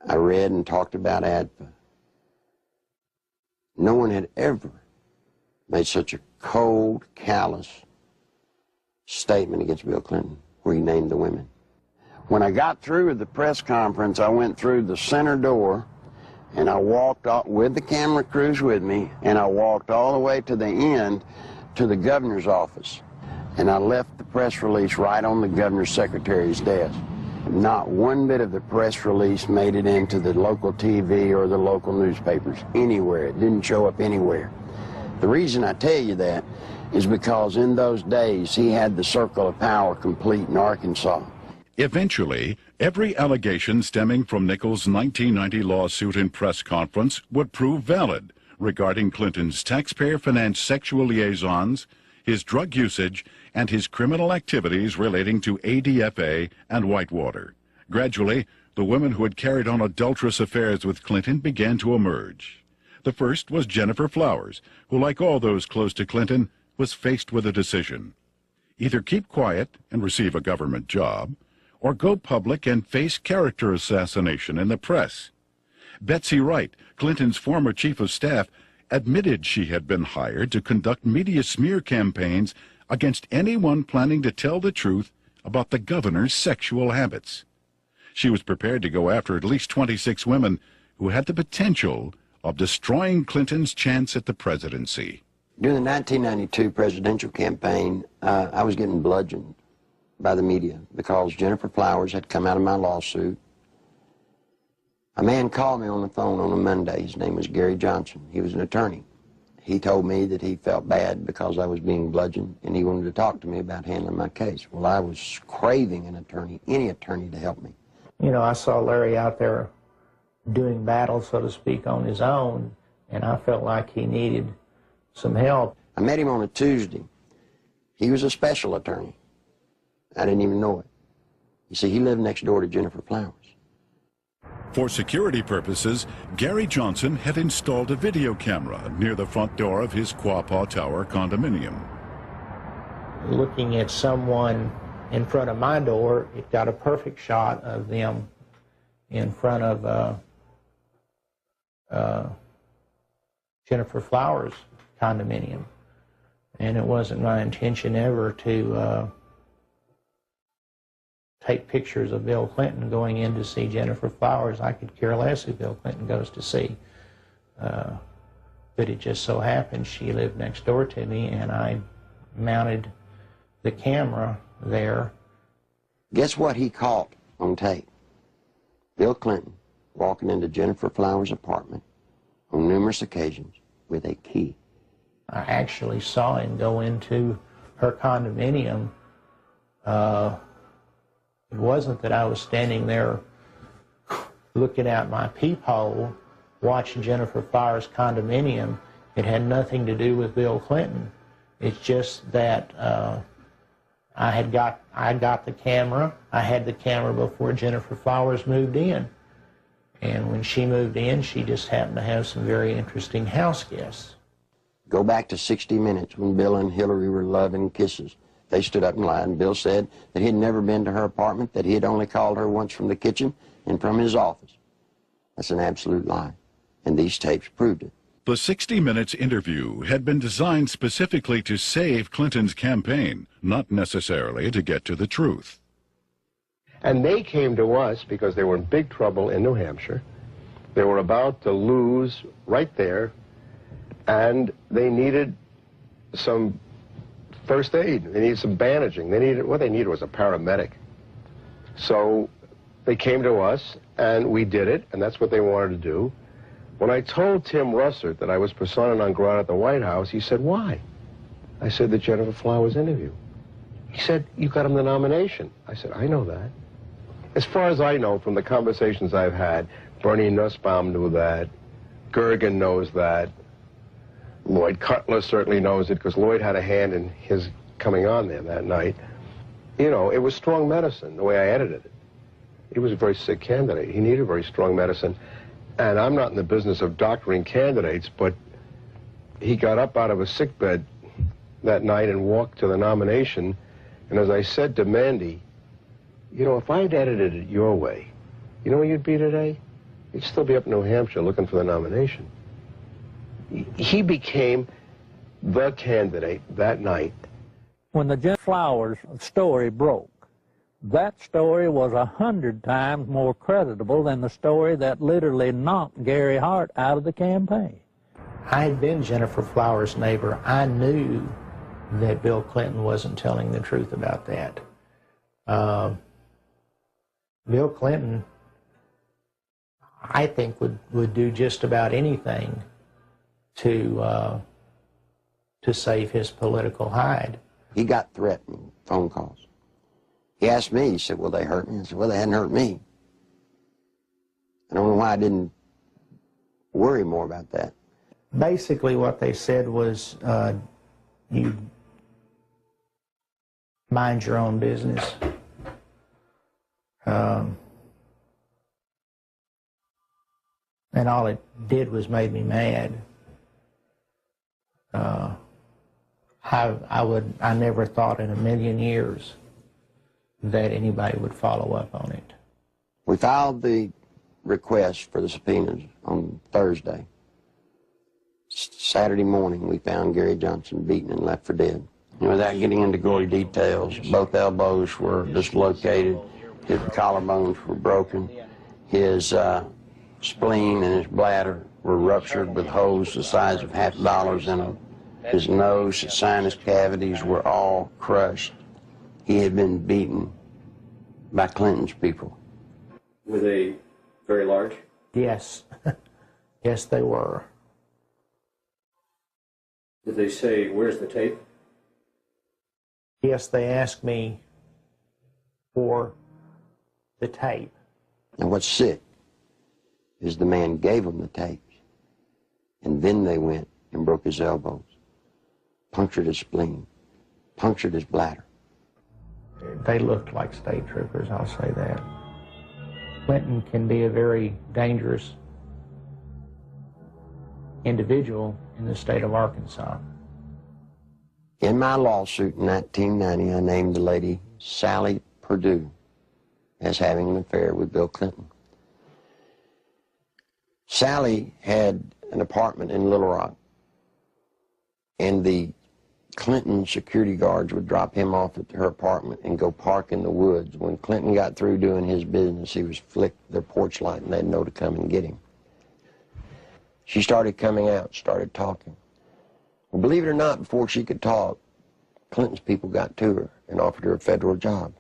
I read and talked about ADFA. No one had ever made such a cold, callous statement against Bill Clinton where he named the women. When I got through with the press conference, I went through the center door and I walked out with the camera crews with me, and I walked all the way to the end to the governor's office. And I left the press release right on the governor's secretary's desk. Not one bit of the press release made it into the local TV or the local newspapers anywhere. It didn't show up anywhere. The reason I tell you that is because in those days he had the circle of power complete in Arkansas. Eventually, every allegation stemming from Nichols' 1990 lawsuit and press conference would prove valid regarding Clinton's taxpayer-financed sexual liaisons, his drug usage, and his criminal activities relating to ADFA and Whitewater. Gradually, the women who had carried on adulterous affairs with Clinton began to emerge. The first was Jennifer Flowers, who, like all those close to Clinton, was faced with a decision. Either keep quiet and receive a government job, or go public and face character assassination in the press. Betsy Wright, Clinton's former chief of staff, admitted she had been hired to conduct media smear campaigns against anyone planning to tell the truth about the governor's sexual habits. She was prepared to go after at least 26 women who had the potential of destroying Clinton's chance at the presidency. During the 1992 presidential campaign, I was getting bludgeoned by the media because Jennifer Flowers had come out of my lawsuit. A man called me on the phone on a Monday. His name was Gary Johnson. He was an attorney. He told me that he felt bad because I was being bludgeoned, and he wanted to talk to me about handling my case. Well, I was craving an attorney, any attorney, to help me. You know, I saw Larry out there doing battle, so to speak, on his own, and I felt like he needed some help. I met him on a Tuesday. He was a special attorney. I didn't even know it. You see, he lived next door to Jennifer Flowers. For security purposes, Gary Johnson had installed a video camera near the front door of his Quapaw Tower condominium. Looking at someone in front of my door, it got a perfect shot of them in front of Jennifer Flowers' condominium. And it wasn't my intention ever to take pictures of Bill Clinton going in to see Jennifer Flowers. I could care less who Bill Clinton goes to see. But it just so happened she lived next door to me, and I mounted the camera there. Guess what he caught on tape? Bill Clinton walking into Jennifer Flowers' apartment on numerous occasions with a key. I actually saw him go into her condominium. It wasn't that I was standing there looking out my peephole watching Jennifer Flowers' condominium. It had nothing to do with Bill Clinton. It's just that I got the camera. I had the camera before Jennifer Flowers moved in. And when she moved in, she just happened to have some very interesting house guests. Go back to 60 Minutes when Bill and Hillary were loving kisses. They stood up and lied, and Bill said that he had never been to her apartment, that he had only called her once from the kitchen and from his office. That's an absolute lie, and these tapes proved it. The 60 Minutes interview had been designed specifically to save Clinton's campaign, not necessarily to get to the truth. And they came to us because they were in big trouble in New Hampshire. They were about to lose right there, and they needed some first aid. They needed some bandaging. What they needed was a paramedic. So they came to us, and we did it, and that's what they wanted to do. When I told Tim Russert that I was persona non grata at the White House, he said, "Why?" I said, "The Jennifer Flowers interview." He said, "You got him the nomination." I said, "I know that." As far as I know from the conversations I've had, Bernie Nussbaum knew that, Gergen knows that, Lloyd Cutler certainly knows it because Lloyd had a hand in his coming on there that night. You know, it was strong medicine, the way I edited it. He was a very sick candidate. He needed very strong medicine. And I'm not in the business of doctoring candidates, but he got up out of a sickbed that night and walked to the nomination. And as I said to Mandy, you know, if I'd edited it your way, you know where you'd be today? You'd still be up in New Hampshire looking for the nomination. He became the candidate that night. When the Jennifer Flowers story broke, that story was 100 times more creditable than the story that literally knocked Gary Hart out of the campaign. I had been Jennifer Flowers' neighbor. I knew that Bill Clinton wasn't telling the truth about that. Bill Clinton, I think, would do just about anything to save his political hide. He got threatening phone calls. He asked me, he said, "Will they hurt me?" I said, "Well, they hadn't hurt me." I don't know why I didn't worry more about that. Basically what they said was, you mind your own business. And all it did was made me mad. I never thought in a million years that anybody would follow up on it. We filed the request for the subpoenas on Thursday. Saturday morning, we found Gary Johnson beaten and left for dead. And without getting into gory details, both elbows were dislocated, his collarbones were broken, his spleen and his bladder were ruptured with holes the size of $50 in them. His nose, his sinus cavities were all crushed. He had been beaten by Clinton's people. Were they very large? Yes. Yes, they were. Did they say, "Where's the tape"? Yes, they asked me for the tape. And what's sick is the man gave them the tapes, and then they went and broke his elbows, punctured his spleen, punctured his bladder. They looked like state troopers, I'll say that. Clinton can be a very dangerous individual in the state of Arkansas. In my lawsuit in 1990, I named the lady Sally Perdue as having an affair with Bill Clinton. Sally had an apartment in Little Rock, and the Clinton security guards would drop him off at her apartment and go park in the woods. When Clinton got through doing his business, he was flick their porch light and they'd know to come and get him. She started coming out, started talking. Well, believe it or not, before she could talk, Clinton's people got to her and offered her a federal job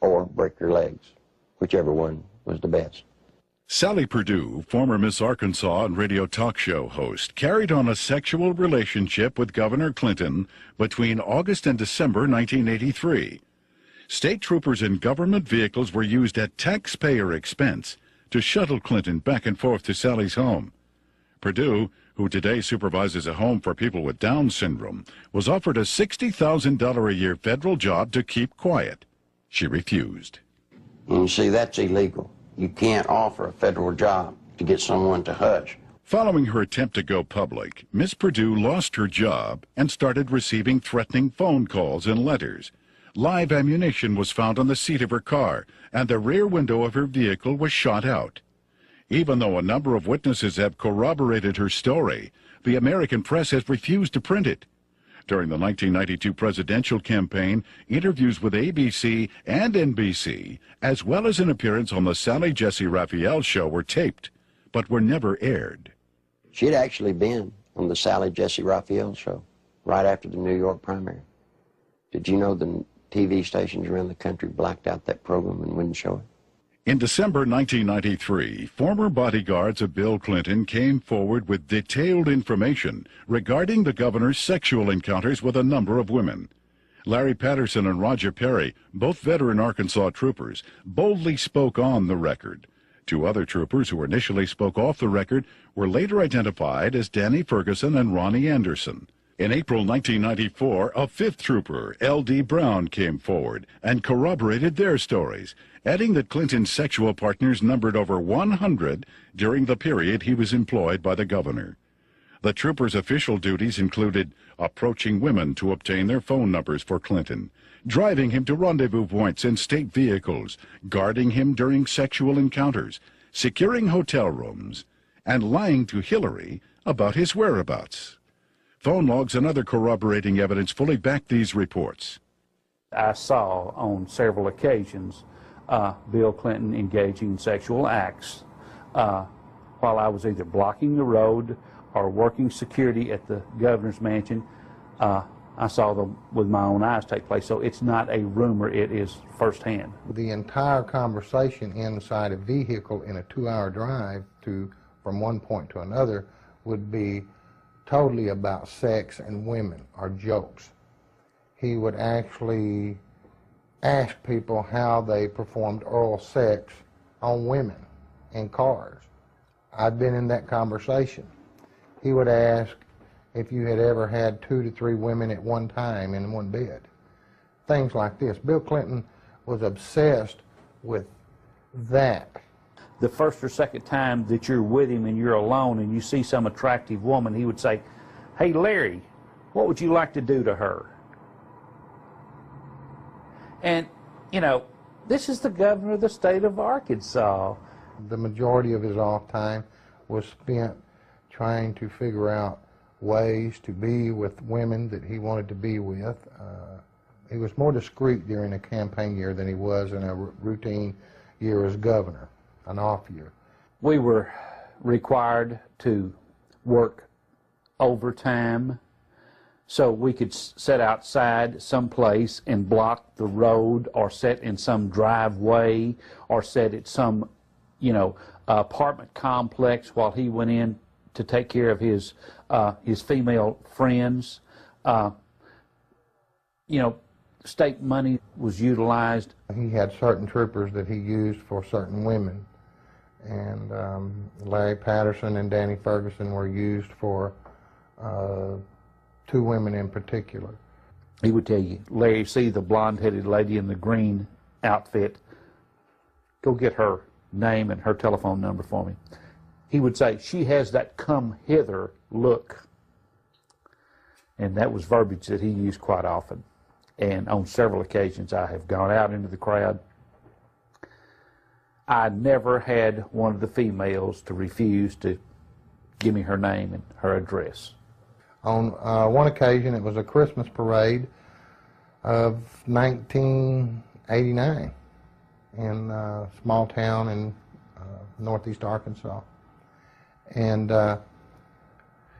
or break her legs, whichever one was the best. Sally Perdue, former Miss Arkansas and radio talk show host, carried on a sexual relationship with Governor Clinton between August and December 1983. State troopers in government vehicles were used at taxpayer expense to shuttle Clinton back and forth to Sally's home. Perdue, who today supervises a home for people with Down syndrome, was offered a $60,000 a year federal job to keep quiet. She refused. And you see, that's illegal. You can't offer a federal job to get someone to hush. Following her attempt to go public, Miss Perdue lost her job and started receiving threatening phone calls and letters. Live ammunition was found on the seat of her car, and the rear window of her vehicle was shot out. Even though a number of witnesses have corroborated her story, the American press has refused to print it. During the 1992 presidential campaign, interviews with ABC and NBC, as well as an appearance on the Sally Jesse Raphael show, were taped, but were never aired. She had actually been on the Sally Jesse Raphael show right after the New York primary. Did you know the TV stations around the country blacked out that program and wouldn't show it? In December 1993, former bodyguards of Bill Clinton came forward with detailed information regarding the governor's sexual encounters with a number of women. Larry Patterson and Roger Perry, both veteran Arkansas troopers, boldly spoke on the record. Two other troopers who initially spoke off the record were later identified as Danny Ferguson and Ronnie Anderson. In April 1994, a fifth trooper, L.D. Brown, came forward and corroborated their stories, adding that Clinton's sexual partners numbered over 100 during the period he was employed by the governor. The trooper's official duties included approaching women to obtain their phone numbers for Clinton, driving him to rendezvous points in state vehicles, guarding him during sexual encounters, securing hotel rooms, and lying to Hillary about his whereabouts. Phone logs and other corroborating evidence fully backed these reports. I saw on several occasions Bill Clinton engaging in sexual acts while I was either blocking the road or working security at the governor's mansion. I saw them with my own eyes take place, so it's not a rumor, it is firsthand. The entire conversation inside a vehicle in a 2-hour drive from one point to another would be totally about sex and women or jokes. He would actually ask people how they performed oral sex on women in cars. I'd been in that conversation. He would ask if you had ever had 2 to 3 women at one time in one bed. Things like this. Bill Clinton was obsessed with that. The first or second time that you're with him and you're alone and you see some attractive woman, he would say, "Hey, Larry, what would you like to do to her?" And, you know, this is the governor of the state of Arkansas. The majority of his off time was spent trying to figure out ways to be with women that he wanted to be with. He was more discreet during a campaign year than he was in a routine year as governor, an off year. We were required to work overtime so we could sit outside someplace and block the road, or sit in some driveway, or sit at some, you know, apartment complex while he went in to take care of his female friends. You know, state money was utilized. He had certain troopers that he used for certain women, and Larry Patterson and Danny Ferguson were used for 2 women in particular. He would tell you, "Larry, see the blonde-headed lady in the green outfit? Go get her. name and her telephone number for me. He would say, "She has that come hither look." And that was verbiage that he used quite often. And on several occasions I have gone out into the crowd. I never had one of the females to refuse to give me her name and her address. On one occasion, it was a Christmas parade of 1989 in a small town in northeast Arkansas. And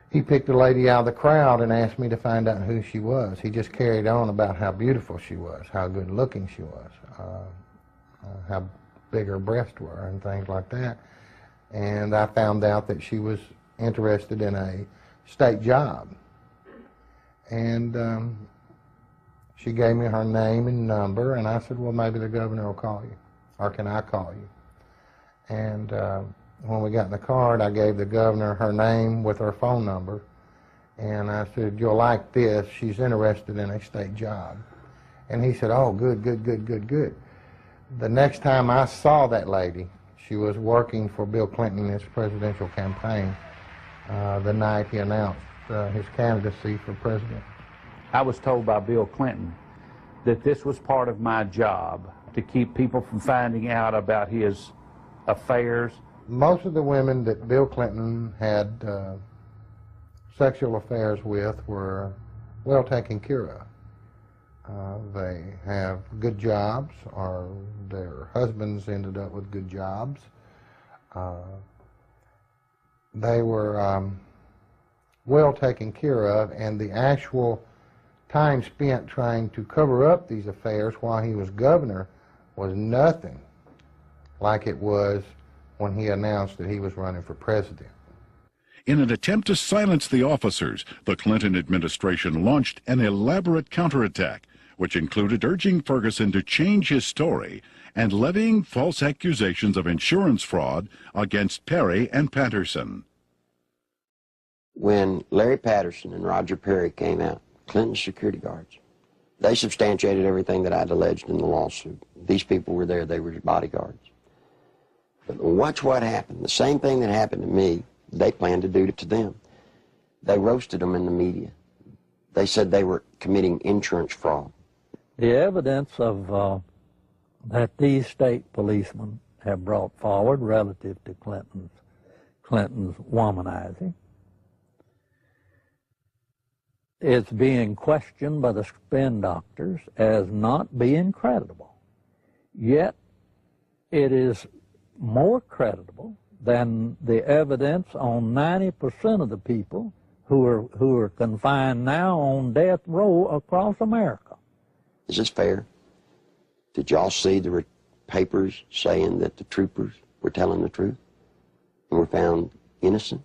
he picked a lady out of the crowd and asked me to find out who she was. He just carried on about how beautiful she was, how good looking she was, how big her breasts were and things like that. And I found out that she was interested in a state job. And she gave me her name and number, and I said, well, maybe the governor will call you, or can I call you? And when we got in the car, I gave the governor her name with her phone number, and I said, you'll like this, she's interested in a state job. And he said, oh, good, good, good, good, good. The next time I saw that lady, she was working for Bill Clinton in his presidential campaign the night he announced his candidacy for president. I was told by Bill Clinton that this was part of my job, to keep people from finding out about his affairs. Most of the women that Bill Clinton had sexual affairs with were well taken care of. They have good jobs, or their husbands ended up with good jobs. They were well taken care of, and the actual time spent trying to cover up these affairs while he was governor was nothing like it was when he announced that he was running for president. In an attempt to silence the officers, the Clinton administration launched an elaborate counterattack, which included urging Ferguson to change his story and levying false accusations of insurance fraud against Perry and Patterson. When Larry Patterson and Roger Perry came out, Clinton's security guards, they substantiated everything that I'd alleged in the lawsuit. These people were there, they were his bodyguards. But watch what happened. The same thing that happened to me, they planned to do to them. They roasted them in the media. They said they were committing insurance fraud. The evidence of that these state policemen have brought forward relative to Clinton's womanizing is being questioned by the spin doctors as not being credible. Yet it is more credible than the evidence on 90% of the people who are confined now on death row across America. Is this fair? Did y'all see the papers saying that the troopers were telling the truth and were found innocent?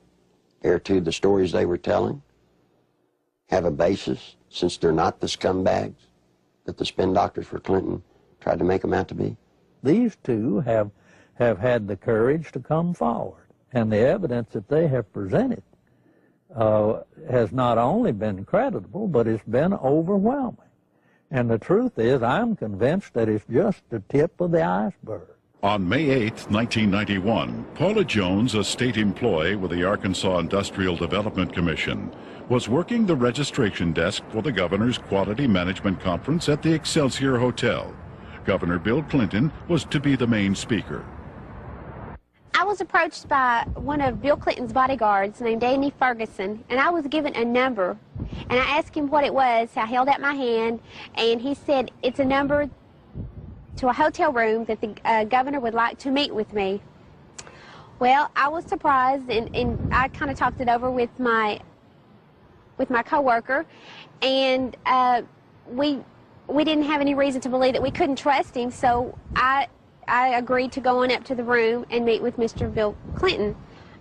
Heir to the stories they were telling have a basis, since they're not the scumbags that the spin doctors for Clinton tried to make them out to be? These two have had the courage to come forward, and the evidence that they have presented has not only been credible, but it's been overwhelming. And the truth is, I'm convinced that it's just the tip of the iceberg. On May 8, 1991, Paula Jones, a state employee with the Arkansas Industrial Development Commission, was working the registration desk for the governor's Quality Management Conference at the Excelsior Hotel. Governor Bill Clinton was to be the main speaker. I was approached by one of Bill Clinton's bodyguards named Amy Ferguson, and I was given a number. And I asked him what it was. I held out my hand, and he said, it's a number to a hotel room that the governor would like to meet with me. Well, I was surprised, and I kind of talked it over with my coworker, and we didn't have any reason to believe that we couldn't trust him, so I agreed to go on up to the room and meet with Mr. Bill Clinton.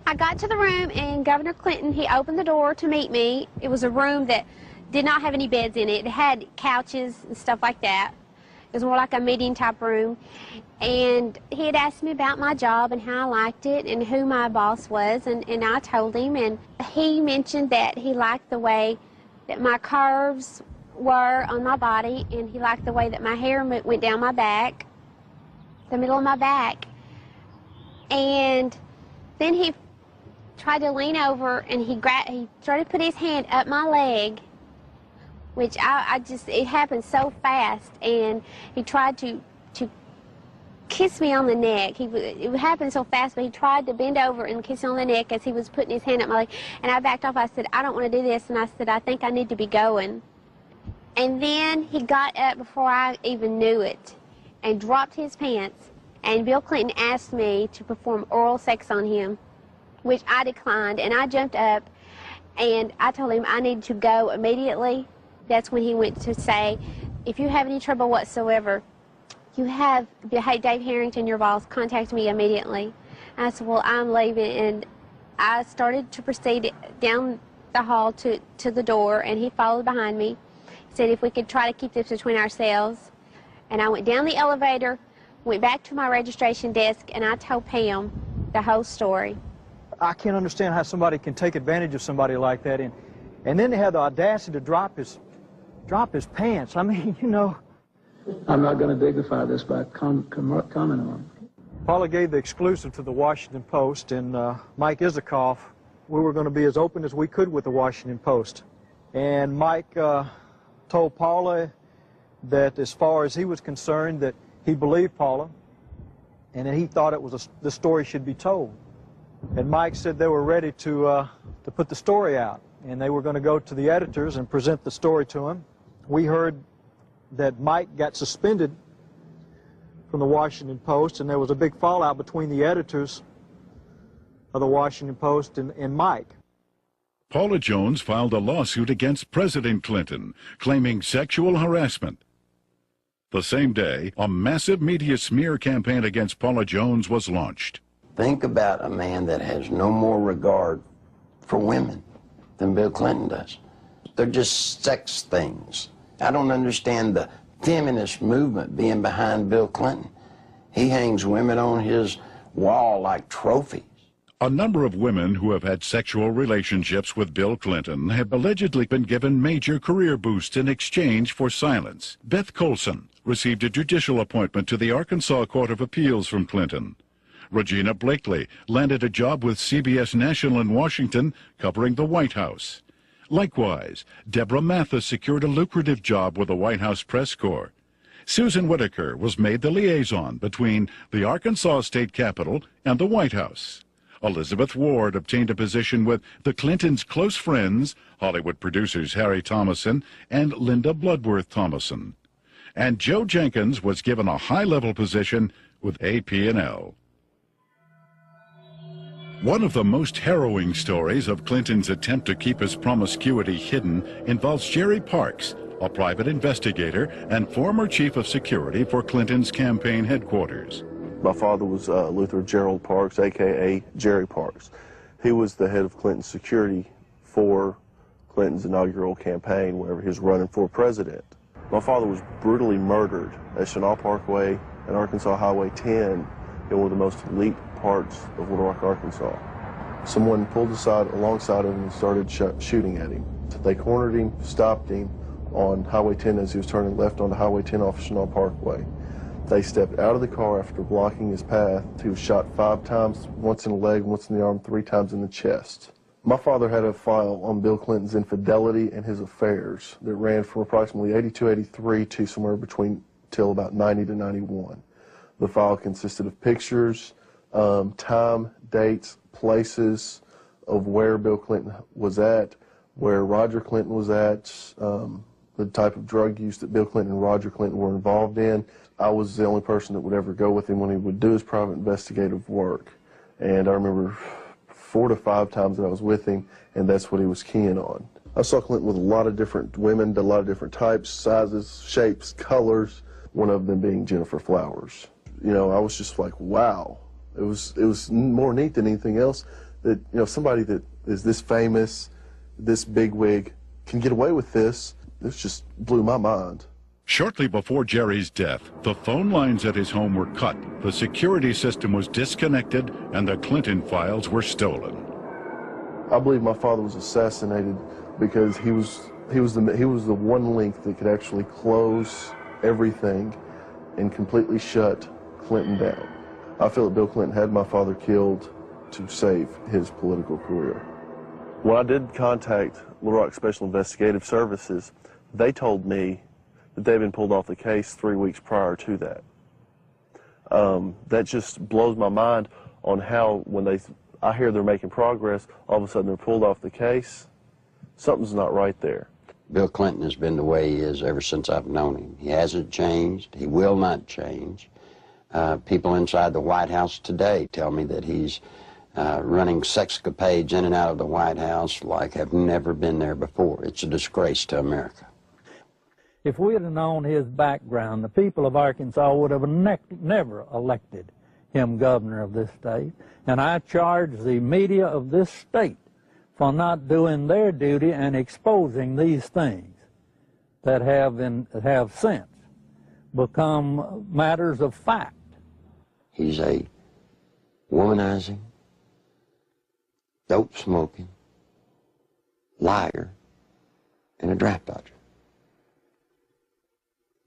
I got to the room, and Governor Clinton, he opened the door to meet me. It was a room that did not have any beds in it. It had couches and stuff like that. It was more like a meeting type room. And he had asked me about my job and how I liked it and who my boss was, and I told him, and he mentioned that he liked the way that my curves were on my body, and he liked the way that my hair went down my back, the middle of my back. And then he tried to lean over, and he tried to put his hand up my leg, which it happened so fast, and he tried to kiss me on the neck. It happened so fast, but he tried to bend over and kiss me on the neck as he was putting his hand up my leg. And I backed off. I said, I don't want to do this. And I said, I think I need to be going. And then he got up before I even knew it and dropped his pants. And Bill Clinton asked me to perform oral sex on him, which I declined. And I jumped up, and I told him I needed to go immediately. That's when he went to say, if you have any trouble whatsoever, you have Dave Harrington, your boss, contact me immediately. And I said, well, I'm leaving. And I started to proceed down the hall to the door, and he followed behind me. He said if we could try to keep this between ourselves. And I went down the elevator, went back to my registration desk, and I told Pam the whole story. I can't understand how somebody can take advantage of somebody like that. And then they have the audacity to drop his pants. I mean, you know. I'm not going to dignify this by commenting on it. Paula gave the exclusive to the Washington Post, and Mike Isikoff, we were going to be as open as we could with the Washington Post. And Mike told Paula that as far as he was concerned, that he believed Paula, and that he thought the story should be told. And Mike said they were ready to put the story out, and they were going to go to the editors and present the story to him. We heard that Mike got suspended from the Washington Post, and there was a big fallout between the editors of the Washington Post and Mike. Paula Jones filed a lawsuit against President Clinton, claiming sexual harassment. The same day, a massive media smear campaign against Paula Jones was launched. Think about a man that has no more regard for women than Bill Clinton does. They're just sex things. I don't understand the feminist movement being behind Bill Clinton. He hangs women on his wall like trophies. A number of women who have had sexual relationships with Bill Clinton have allegedly been given major career boosts in exchange for silence. Beth Colson received a judicial appointment to the Arkansas Court of Appeals from Clinton. Regina Blakely landed a job with CBS National in Washington covering the White House. Likewise, Deborah Mathis secured a lucrative job with the White House press corps. Susan Whitaker was made the liaison between the Arkansas State Capitol and the White House. Elizabeth Ward obtained a position with the Clintons' close friends, Hollywood producers Harry Thomason and Linda Bloodworth Thomason. And Joe Jenkins was given a high-level position with AP&L. One of the most harrowing stories of Clinton's attempt to keep his promiscuity hidden involves Jerry Parks, a private investigator and former chief of security for Clinton's campaign headquarters. My father was Luther Gerald Parks, a.k.a. Jerry Parks. He was the head of Clinton's security for Clinton's inaugural campaign whenever he was running for president. My father was brutally murdered at Chenal Parkway and Arkansas Highway 10 in one of the most elite parts of Little Rock, Arkansas. Someone pulled aside alongside him and started shooting at him. They cornered him, stopped him on Highway 10 as he was turning left onto Highway 10 off Chenal Parkway. They stepped out of the car after blocking his path. He was shot 5 times, once in the leg, once in the arm, 3 times in the chest. My father had a file on Bill Clinton's infidelity and his affairs that ran from approximately 82, 83 to somewhere between till about 90 to 91. The file consisted of pictures, time, dates, places of where Bill Clinton was at, where Roger Clinton was at, the type of drug use that Bill Clinton and Roger Clinton were involved in. I was the only person that would ever go with him when he would do his private investigative work. And I remember 4 to 5 times that I was with him, and that's what he was keying on. I saw Clinton with a lot of different women, a lot of different types, sizes, shapes, colors, one of them being Jennifer Flowers. You know, I was just like, wow. It was more neat than anything else that, you know, somebody that is this famous, this bigwig, can get away with this. This just blew my mind. Shortly before Jerry's death, the phone lines at his home were cut, the security system was disconnected, and the Clinton files were stolen. I believe my father was assassinated because he was the one link that could actually close everything and completely shut Clinton down. I feel that Bill Clinton had my father killed to save his political career. When I did contact Little Rock Special Investigative Services, they told me that they had been pulled off the case 3 weeks prior to that. That just blows my mind on how when I hear they're making progress, all of a sudden they're pulled off the case. Something's not right there. Bill Clinton has been the way he is ever since I've known him. He hasn't changed. He will not change. People inside the White House today tell me that he's running sexcapades in and out of the White House like have never been there before. It's a disgrace to America. If we had known his background, the people of Arkansas would have never elected him governor of this state. And I charge the media of this state for not doing their duty and exposing these things that have since become matters of fact. He's a womanizing, dope-smoking, liar, and a draft dodger.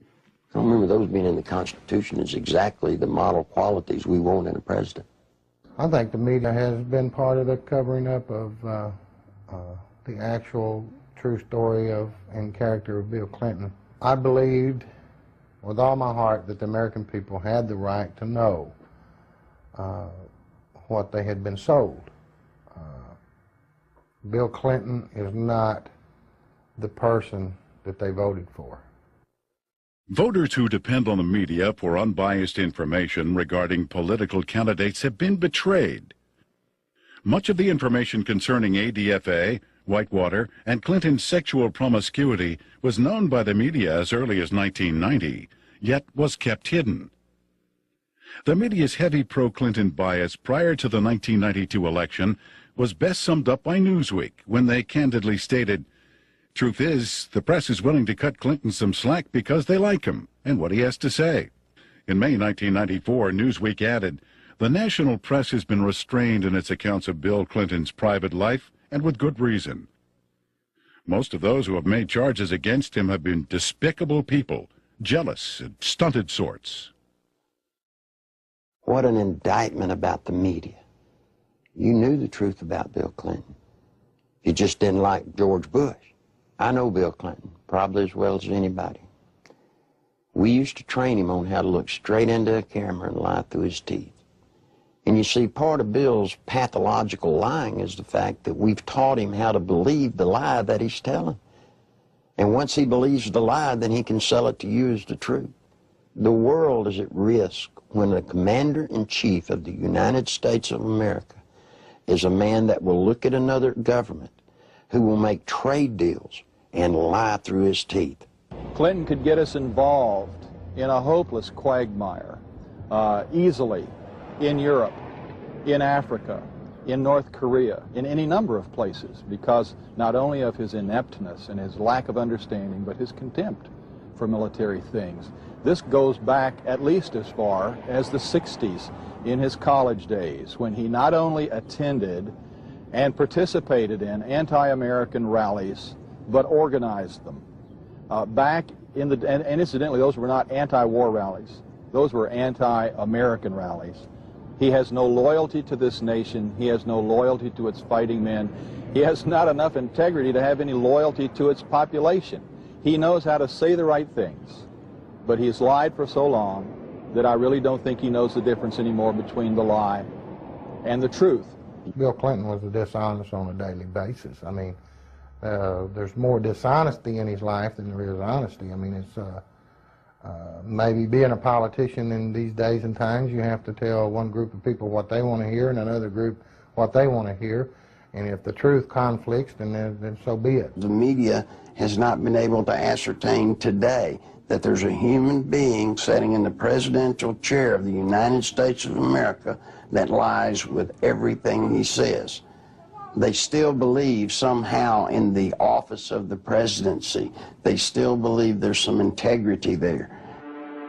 I don't remember those being in the Constitution as exactly the model qualities we want in a president. I think the media has been part of the covering up of the actual true story of and character of Bill Clinton. I believed with all my heart that the American people had the right to know what they had been sold. Bill Clinton is not the person that they voted for. Voters who depend on the media for unbiased information regarding political candidates have been betrayed. Much of the information concerning ADFA, Whitewater, and Clinton's sexual promiscuity was known by the media as early as 1990, yet was kept hidden. The media's heavy pro-Clinton bias prior to the 1992 election was best summed up by Newsweek when they candidly stated, "Truth is, the press is willing to cut Clinton some slack because they like him and what he has to say." In May 1994, Newsweek added, "The national press has been restrained in its accounts of Bill Clinton's private life, and with good reason. Most of those who have made charges against him have been despicable people, jealous and stunted sorts." What an indictment about the media. You knew the truth about Bill Clinton. You just didn't like George Bush. I know Bill Clinton, probably as well as anybody. We used to train him on how to look straight into a camera and lie through his teeth. And you see, part of Bill's pathological lying is the fact that we've taught him how to believe the lie that he's telling. And once he believes the lie, then he can sell it to you as the truth. The world is at risk when the commander-in-chief of the United States of America is a man that will look at another government, who will make trade deals and lie through his teeth. Clinton could get us involved in a hopeless quagmire easily in Europe, in Africa, in North Korea, in any number of places, because not only of his ineptness and his lack of understanding, but his contempt for military things. This goes back at least as far as the 60s in his college days, when he not only attended and participated in anti-American rallies, but organized them. And incidentally, those were not anti-war rallies. Those were anti-American rallies. He has no loyalty to this nation. He has no loyalty to its fighting men. He has not enough integrity to have any loyalty to its population. He knows how to say the right things, but he's lied for so long that I really don't think he knows the difference anymore between the lie and the truth. Bill Clinton was dishonest on a daily basis. I mean, there's more dishonesty in his life than there is honesty. I mean, it's maybe being a politician in these days and times, you have to tell one group of people what they want to hear and another group what they want to hear. And if the truth conflicts, then so be it. The media has not been able to ascertain today that there's a human being sitting in the presidential chair of the United States of America that lies with everything he says. They still believe somehow in the office of the presidency. They still believe there's some integrity there.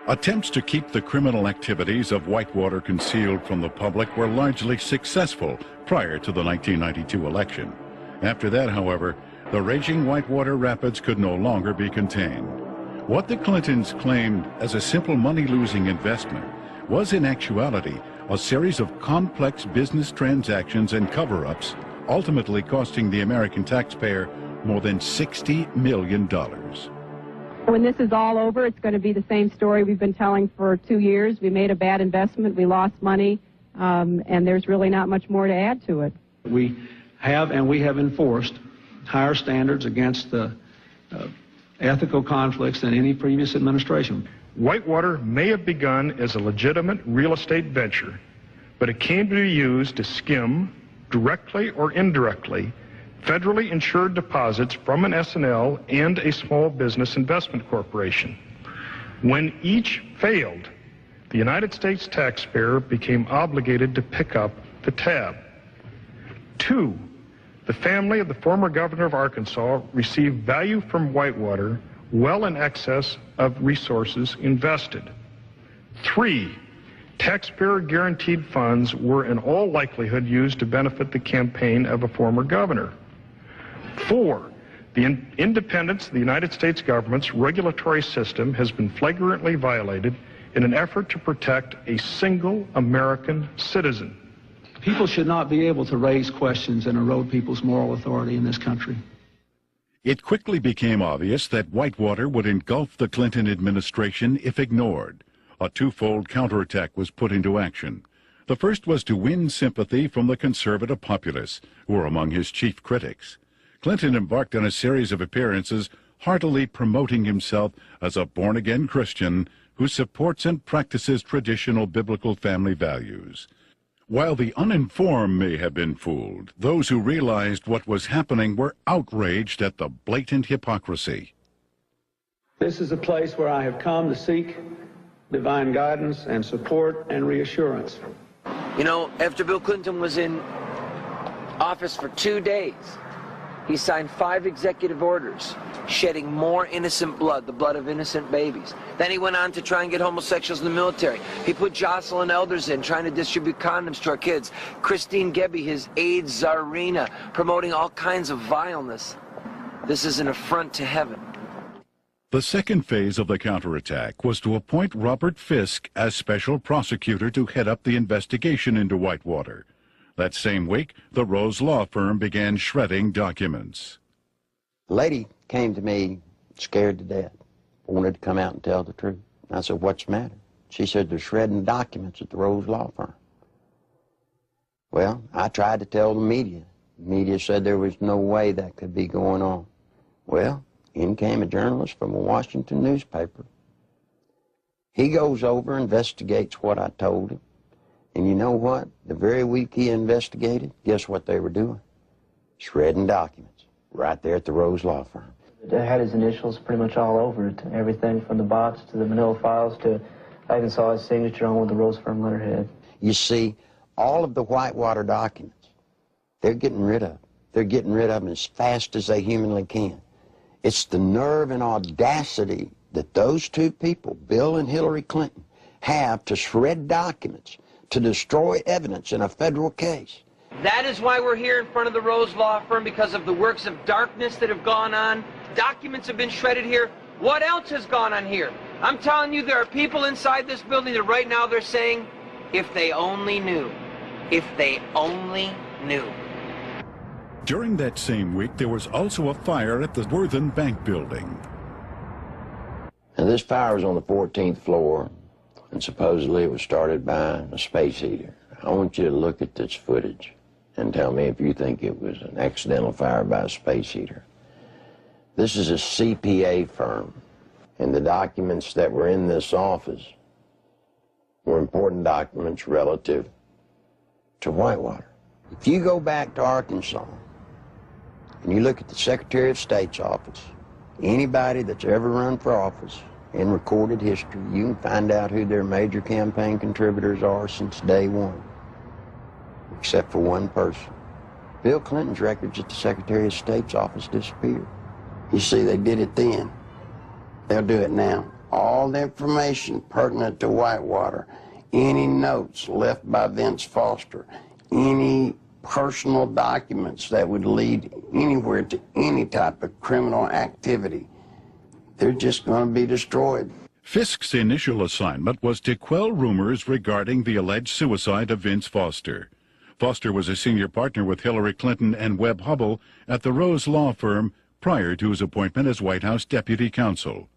Attempts to keep the criminal activities of Whitewater concealed from the public were largely successful prior to the 1992 election. After that, however, the raging Whitewater rapids could no longer be contained. What the Clintons claimed as a simple money-losing investment was in actuality a series of complex business transactions and cover-ups, ultimately costing the American taxpayer more than $60 million. When this is all over, it's going to be the same story we've been telling for 2 years. We made a bad investment, we lost money, and there's really not much more to add to it. We have enforced higher standards against ethical conflicts than any previous administration. Whitewater may have begun as a legitimate real estate venture, but it came to be used to skim, directly or indirectly, federally insured deposits from an S&L and a small business investment corporation. When each failed, the United States taxpayer became obligated to pick up the tab. 2, the family of the former governor of Arkansas received value from Whitewater well in excess of resources invested. 3, taxpayer-guaranteed funds were in all likelihood used to benefit the campaign of a former governor. 4, the independence of the United States government's regulatory system has been flagrantly violated in an effort to protect a single American citizen. People should not be able to raise questions and erode people's moral authority in this country. It quickly became obvious that Whitewater would engulf the Clinton administration if ignored. A twofold counterattack was put into action. The first was to win sympathy from the conservative populace, who were among his chief critics. Clinton embarked on a series of appearances heartily promoting himself as a born-again Christian who supports and practices traditional biblical family values. While the uninformed may have been fooled, those who realized what was happening were outraged at the blatant hypocrisy. This is a place where I have come to seek divine guidance and support and reassurance. You know, after Bill Clinton was in office for 2 days, he signed 5 executive orders, shedding more innocent blood, the blood of innocent babies. Then he went on to try and get homosexuals in the military. He put Jocelyn Elders in, trying to distribute condoms to our kids. Christine Gebbe, his AIDS czarina, promoting all kinds of vileness. This is an affront to heaven. The second phase of the counterattack was to appoint Robert Fisk as special prosecutor to head up the investigation into Whitewater. That same week, the Rose law firm began shredding documents. The lady came to me scared to death, wanted to come out and tell the truth. I said, "What's the matter?" She said, "They're shredding documents at the Rose law firm." Well, I tried to tell the media. The media said there was no way that could be going on. Well, in came a journalist from a Washington newspaper. He goes over, investigates what I told him. And you know what? The very week he investigated, guess what they were doing? Shredding documents right there at the Rose law firm. It had his initials pretty much all over it. Everything from the box to the manila files to, I even saw his signature on with the Rose firm letterhead. You see, all of the Whitewater documents, they're getting rid of. They're getting rid of them as fast as they humanly can. It's the nerve and audacity that those two people, Bill and Hillary Clinton, have to shred documents, to destroy evidence in a federal case. That is why we're here in front of the Rose law firm, because of the works of darkness that have gone on. Documents have been shredded here. What else has gone on here? I'm telling you, there are people inside this building that right now they're saying, if they only knew, if they only knew. During that same week, there was also a fire at the Worthen Bank building. Now, this fire was on the 14th floor, and supposedly it was started by a space heater. I want you to look at this footage and tell me if you think it was an accidental fire by a space heater. This is a CPA firm, and the documents that were in this office were important documents relative to Whitewater. If you go back to Arkansas and you look at the Secretary of State's office, anybody that's ever run for office in recorded history, you can find out who their major campaign contributors are since day one, except for one person. Bill Clinton's records at the Secretary of State's office disappeared. You see, they did it then. They'll do it now. All the information pertinent to Whitewater, any notes left by Vince Foster, any personal documents that would lead anywhere to any type of criminal activity, they're just going to be destroyed. Fisk's initial assignment was to quell rumors regarding the alleged suicide of Vince Foster. Foster was a senior partner with Hillary Clinton and Webb Hubbell at the Rose Law Firm prior to his appointment as White House Deputy Counsel.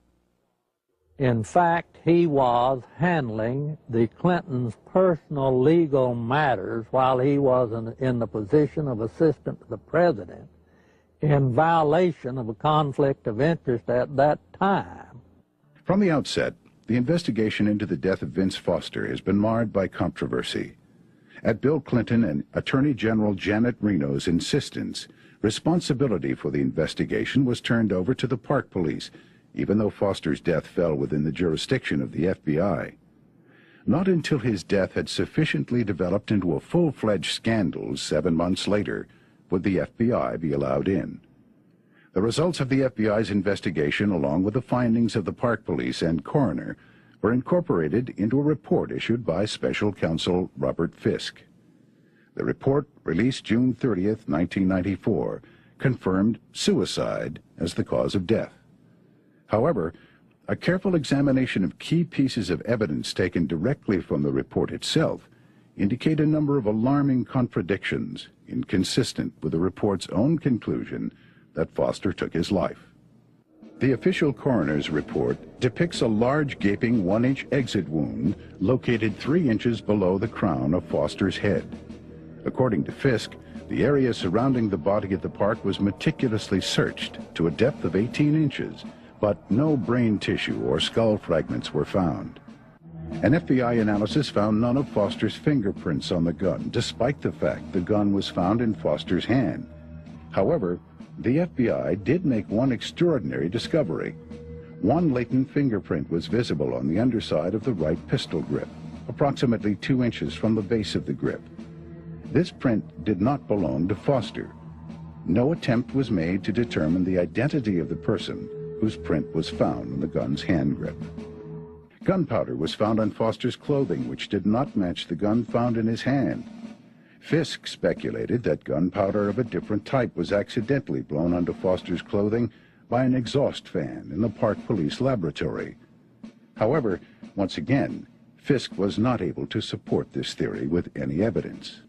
In fact, he was handling the Clintons' personal legal matters while he was in the position of assistant to the president, in violation of a conflict of interest at that time. From the outset, the investigation into the death of Vince Foster has been marred by controversy. At Bill Clinton and Attorney General Janet Reno's insistence, responsibility for the investigation was turned over to the Park Police, even though Foster's death fell within the jurisdiction of the FBI. Not until his death had sufficiently developed into a full-fledged scandal 7 months later would the FBI be allowed in. The results of the FBI's investigation, along with the findings of the Park Police and coroner, were incorporated into a report issued by Special Counsel Robert Fisk. The report, released June 30th, 1994, confirmed suicide as the cause of death. However, a careful examination of key pieces of evidence taken directly from the report itself indicate a number of alarming contradictions inconsistent with the report's own conclusion that Foster took his life. The official coroner's report depicts a large gaping 1-inch exit wound located 3 inches below the crown of Foster's head. According to Fisk, the area surrounding the body at the park was meticulously searched to a depth of 18 inches, but no brain tissue or skull fragments were found. An FBI analysis found none of Foster's fingerprints on the gun, despite the fact the gun was found in Foster's hand. However, the FBI did make one extraordinary discovery. One latent fingerprint was visible on the underside of the right pistol grip, approximately 2 inches from the base of the grip. This print did not belong to Foster. No attempt was made to determine the identity of the person whose print was found on the gun's hand grip. Gunpowder was found on Foster's clothing, which did not match the gun found in his hand. Fisk speculated that gunpowder of a different type was accidentally blown onto Foster's clothing by an exhaust fan in the Park Police laboratory. However, once again, Fisk was not able to support this theory with any evidence.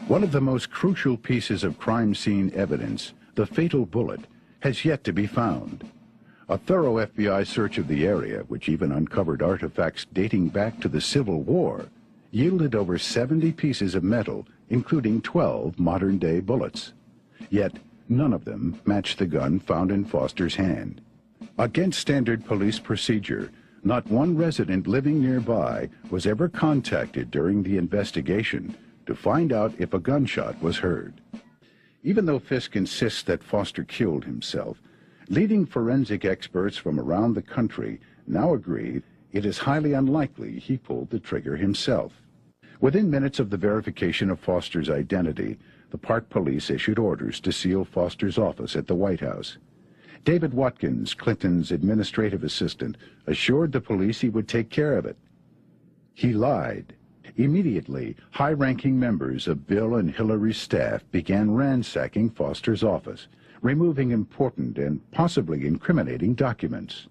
One of the most crucial pieces of crime scene evidence, the fatal bullet, has yet to be found. A thorough FBI search of the area, which even uncovered artifacts dating back to the Civil War, yielded over 70 pieces of metal, including 12 modern-day bullets. Yet, none of them matched the gun found in Foster's hand. Against standard police procedure, not one resident living nearby was ever contacted during the investigation to find out if a gunshot was heard. Even though Fisk insists that Foster killed himself, leading forensic experts from around the country now agree it is highly unlikely he pulled the trigger himself. Within minutes of the verification of Foster's identity, the Park Police issued orders to seal Foster's office at the White House. David Watkins, Clinton's administrative assistant, assured the police he would take care of it. He lied. Immediately, high-ranking members of Bill and Hillary's staff began ransacking Foster's office, removing important and possibly incriminating documents.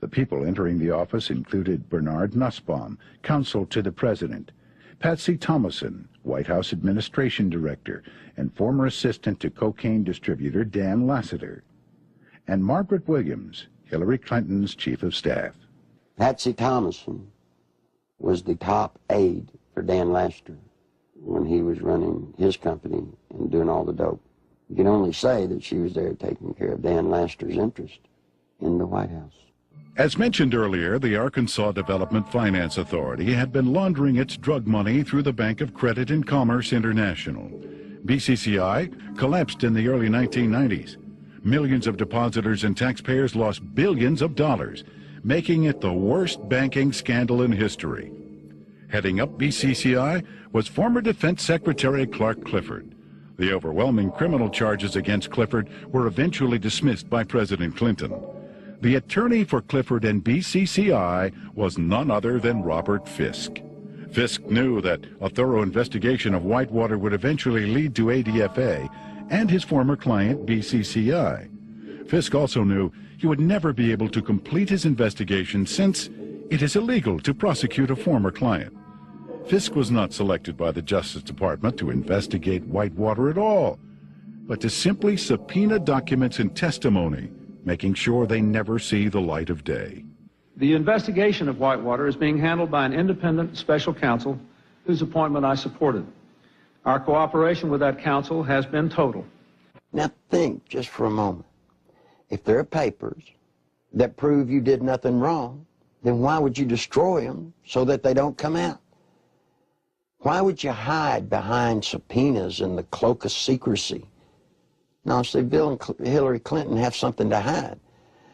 The people entering the office included Bernard Nussbaum, counsel to the president, Patsy Thomason, White House Administration Director, and former assistant to cocaine distributor Dan Lassiter, and Margaret Williams, Hillary Clinton's chief of staff. Patsy Thomason was the top aide for Dan Lassiter when he was running his company and doing all the dope. You can only say that she was there taking care of Dan Lassiter's interest in the White House. As mentioned earlier, the Arkansas Development Finance Authority had been laundering its drug money through the Bank of Credit and Commerce International. BCCI collapsed in the early 1990s. Millions of depositors and taxpayers lost billions of dollars, making it the worst banking scandal in history. Heading up BCCI was former Defense Secretary Clark Clifford. The overwhelming criminal charges against Clifford were eventually dismissed by President Clinton. The attorney for Clifford and BCCI was none other than Robert Fisk. Fisk knew that a thorough investigation of Whitewater would eventually lead to ADFA and his former client, BCCI. Fisk also knew he would never be able to complete his investigation since it is illegal to prosecute a former client. Fisk was not selected by the Justice Department to investigate Whitewater at all, but to simply subpoena documents and testimony, making sure they never see the light of day. The investigation of Whitewater is being handled by an independent special counsel whose appointment I supported. Our cooperation with that counsel has been total. Now think just for a moment. If there are papers that prove you did nothing wrong, then why would you destroy them so that they don't come out? Why would you hide behind subpoenas in the cloak of secrecy? No, see, Bill and Hillary Clinton have something to hide.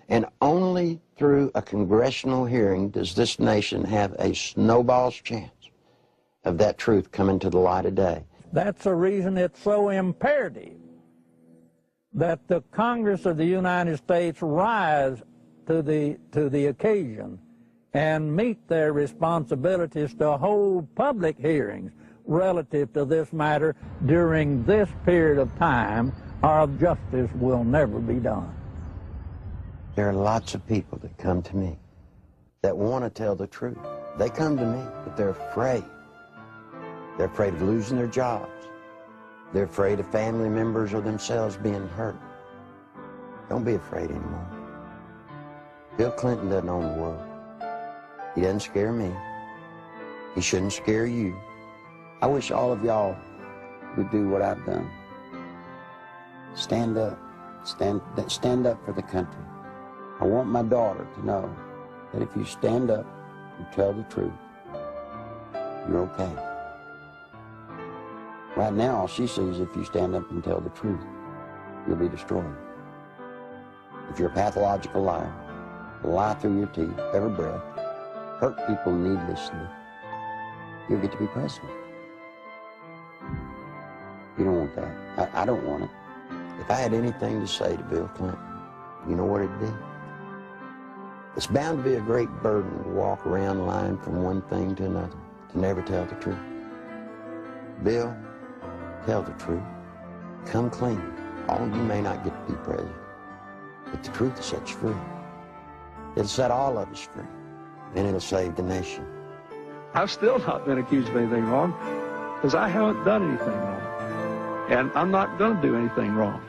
And only through a congressional hearing does this nation have a snowball's chance of that truth coming to the light of day. That's the reason it's so imperative that the Congress of the United States rise to the occasion and meet their responsibilities to hold public hearings relative to this matter during this period of time, or justice will never be done. There are lots of people that come to me that want to tell the truth. They come to me, but they're afraid. They're afraid of losing their jobs. They're afraid of family members or themselves being hurt. Don't be afraid anymore. Bill Clinton doesn't own the world. He doesn't scare me. He shouldn't scare you. I wish all of y'all would do what I've done. Stand up. Stand up for the country. I want my daughter to know that if you stand up and tell the truth, you're okay. Right now, all she sees, if you stand up and tell the truth, you'll be destroyed. If you're a pathological liar, lie through your teeth, every breath, hurt people needlessly, you'll get to be president. You don't want that. I don't want it. If I had anything to say to Bill Clinton, you know what it'd be? It's bound to be a great burden to walk around lying from one thing to another, to never tell the truth. Bill, tell the truth. Come clean. All you may not get to be president, but the truth will set you free. It'll set all of us free, and it'll save the nation. I've still not been accused of anything wrong because I haven't done anything wrong. And I'm not going to do anything wrong.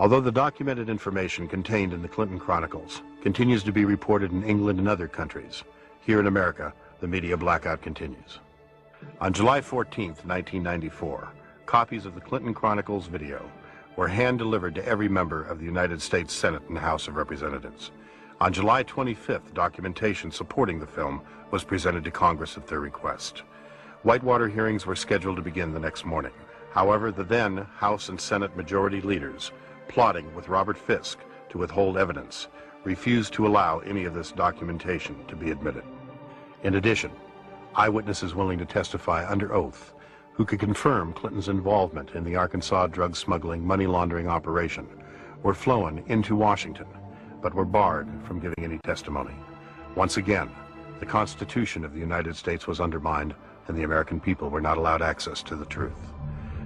Although the documented information contained in the Clinton Chronicles continues to be reported in England and other countries, here in America, the media blackout continues. On July 14th, 1994, copies of the Clinton Chronicles video were hand-delivered to every member of the United States Senate and House of Representatives. On July 25th, documentation supporting the film was presented to Congress at their request. Whitewater hearings were scheduled to begin the next morning. However, the then House and Senate majority leaders, plotting with Robert Fisk to withhold evidence, refused to allow any of this documentation to be admitted. In addition, eyewitnesses willing to testify under oath who could confirm Clinton's involvement in the Arkansas drug smuggling money laundering operation were flown into Washington, but were barred from giving any testimony. Once again, the Constitution of the United States was undermined and the American people were not allowed access to the truth.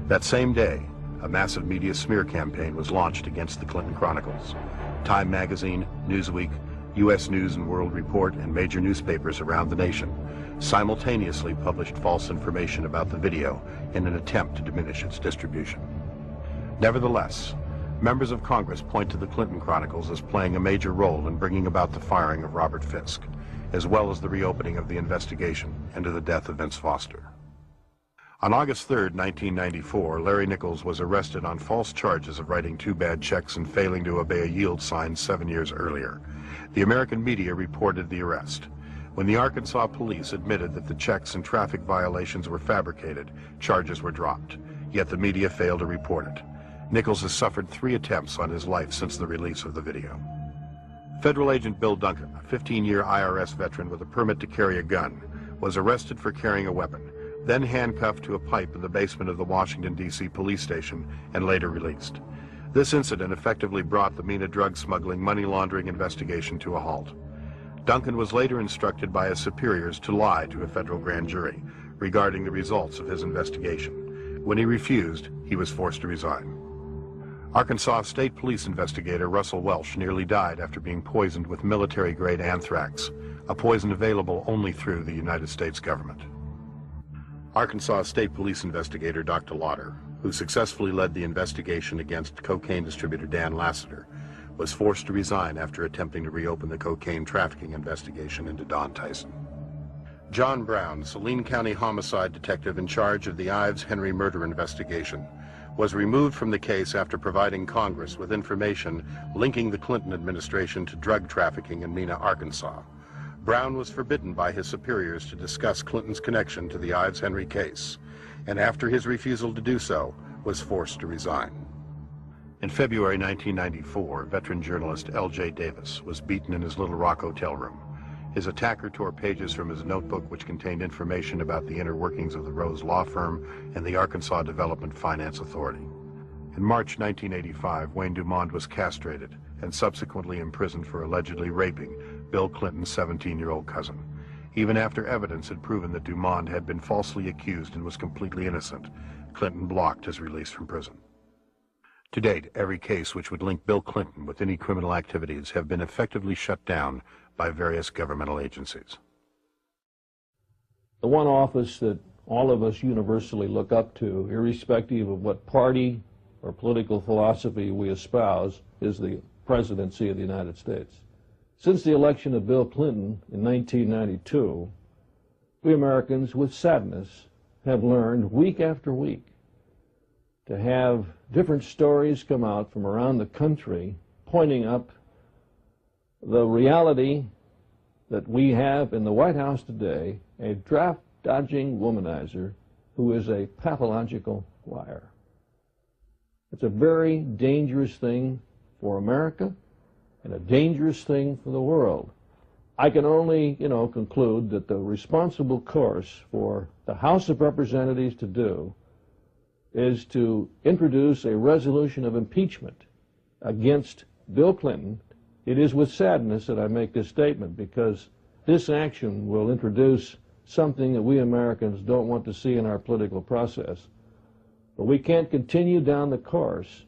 That same day, a massive media smear campaign was launched against the Clinton Chronicles. Time magazine, Newsweek, U.S. News and World Report, and major newspapers around the nation simultaneously published false information about the video in an attempt to diminish its distribution. Nevertheless, members of Congress point to the Clinton Chronicles as playing a major role in bringing about the firing of Robert Fisk, as well as the reopening of the investigation into the death of Vince Foster. On August 3, 1994, Larry Nichols was arrested on false charges of writing 2 bad checks and failing to obey a yield sign 7 years earlier. The American media reported the arrest. When the Arkansas police admitted that the checks and traffic violations were fabricated, charges were dropped, yet the media failed to report it. Nichols has suffered 3 attempts on his life since the release of the video. Federal agent Bill Duncan, a 15-year IRS veteran with a permit to carry a gun, was arrested for carrying a weapon, then handcuffed to a pipe in the basement of the Washington, D.C. police station and later released. This incident effectively brought the MENA drug smuggling money laundering investigation to a halt. Duncan was later instructed by his superiors to lie to a federal grand jury regarding the results of his investigation. When he refused, he was forced to resign. Arkansas State Police investigator Russell Welsh nearly died after being poisoned with military-grade anthrax, a poison available only through the United States government. Arkansas State Police investigator Dr. Lauder, who successfully led the investigation against cocaine distributor Dan Lassiter, was forced to resign after attempting to reopen the cocaine trafficking investigation into Don Tyson. John Brown, Saline County homicide detective in charge of the Ives Henry murder investigation, was removed from the case after providing Congress with information linking the Clinton administration to drug trafficking in Mena, Arkansas. Brown was forbidden by his superiors to discuss Clinton's connection to the Ives Henry case, and after his refusal to do so, was forced to resign. In February 1994, veteran journalist L.J. Davis was beaten in his Little Rock hotel room. His attacker tore pages from his notebook which contained information about the inner workings of the Rose Law Firm and the Arkansas Development Finance Authority. In March 1985, Wayne Dumond was castrated and subsequently imprisoned for allegedly raping Bill Clinton's 17-year-old cousin. Even after evidence had proven that Dumond had been falsely accused and was completely innocent, Clinton blocked his release from prison. To date, every case which would link Bill Clinton with any criminal activities have been effectively shut down by various governmental agencies. The one office that all of us universally look up to, irrespective of what party or political philosophy we espouse, is the presidency of the United States. Since the election of Bill Clinton in 1992, we Americans, with sadness, have learned week after week to have different stories come out from around the country pointing up the reality that we have in the White House today, a draft-dodging womanizer who is a pathological liar. It's a very dangerous thing for America and a dangerous thing for the world. I can only, conclude that the responsible course for the House of Representatives to do is to introduce a resolution of impeachment against Bill Clinton. It is with sadness that I make this statement, because this action will introduce something that we Americans don't want to see in our political process. But we can't continue down the course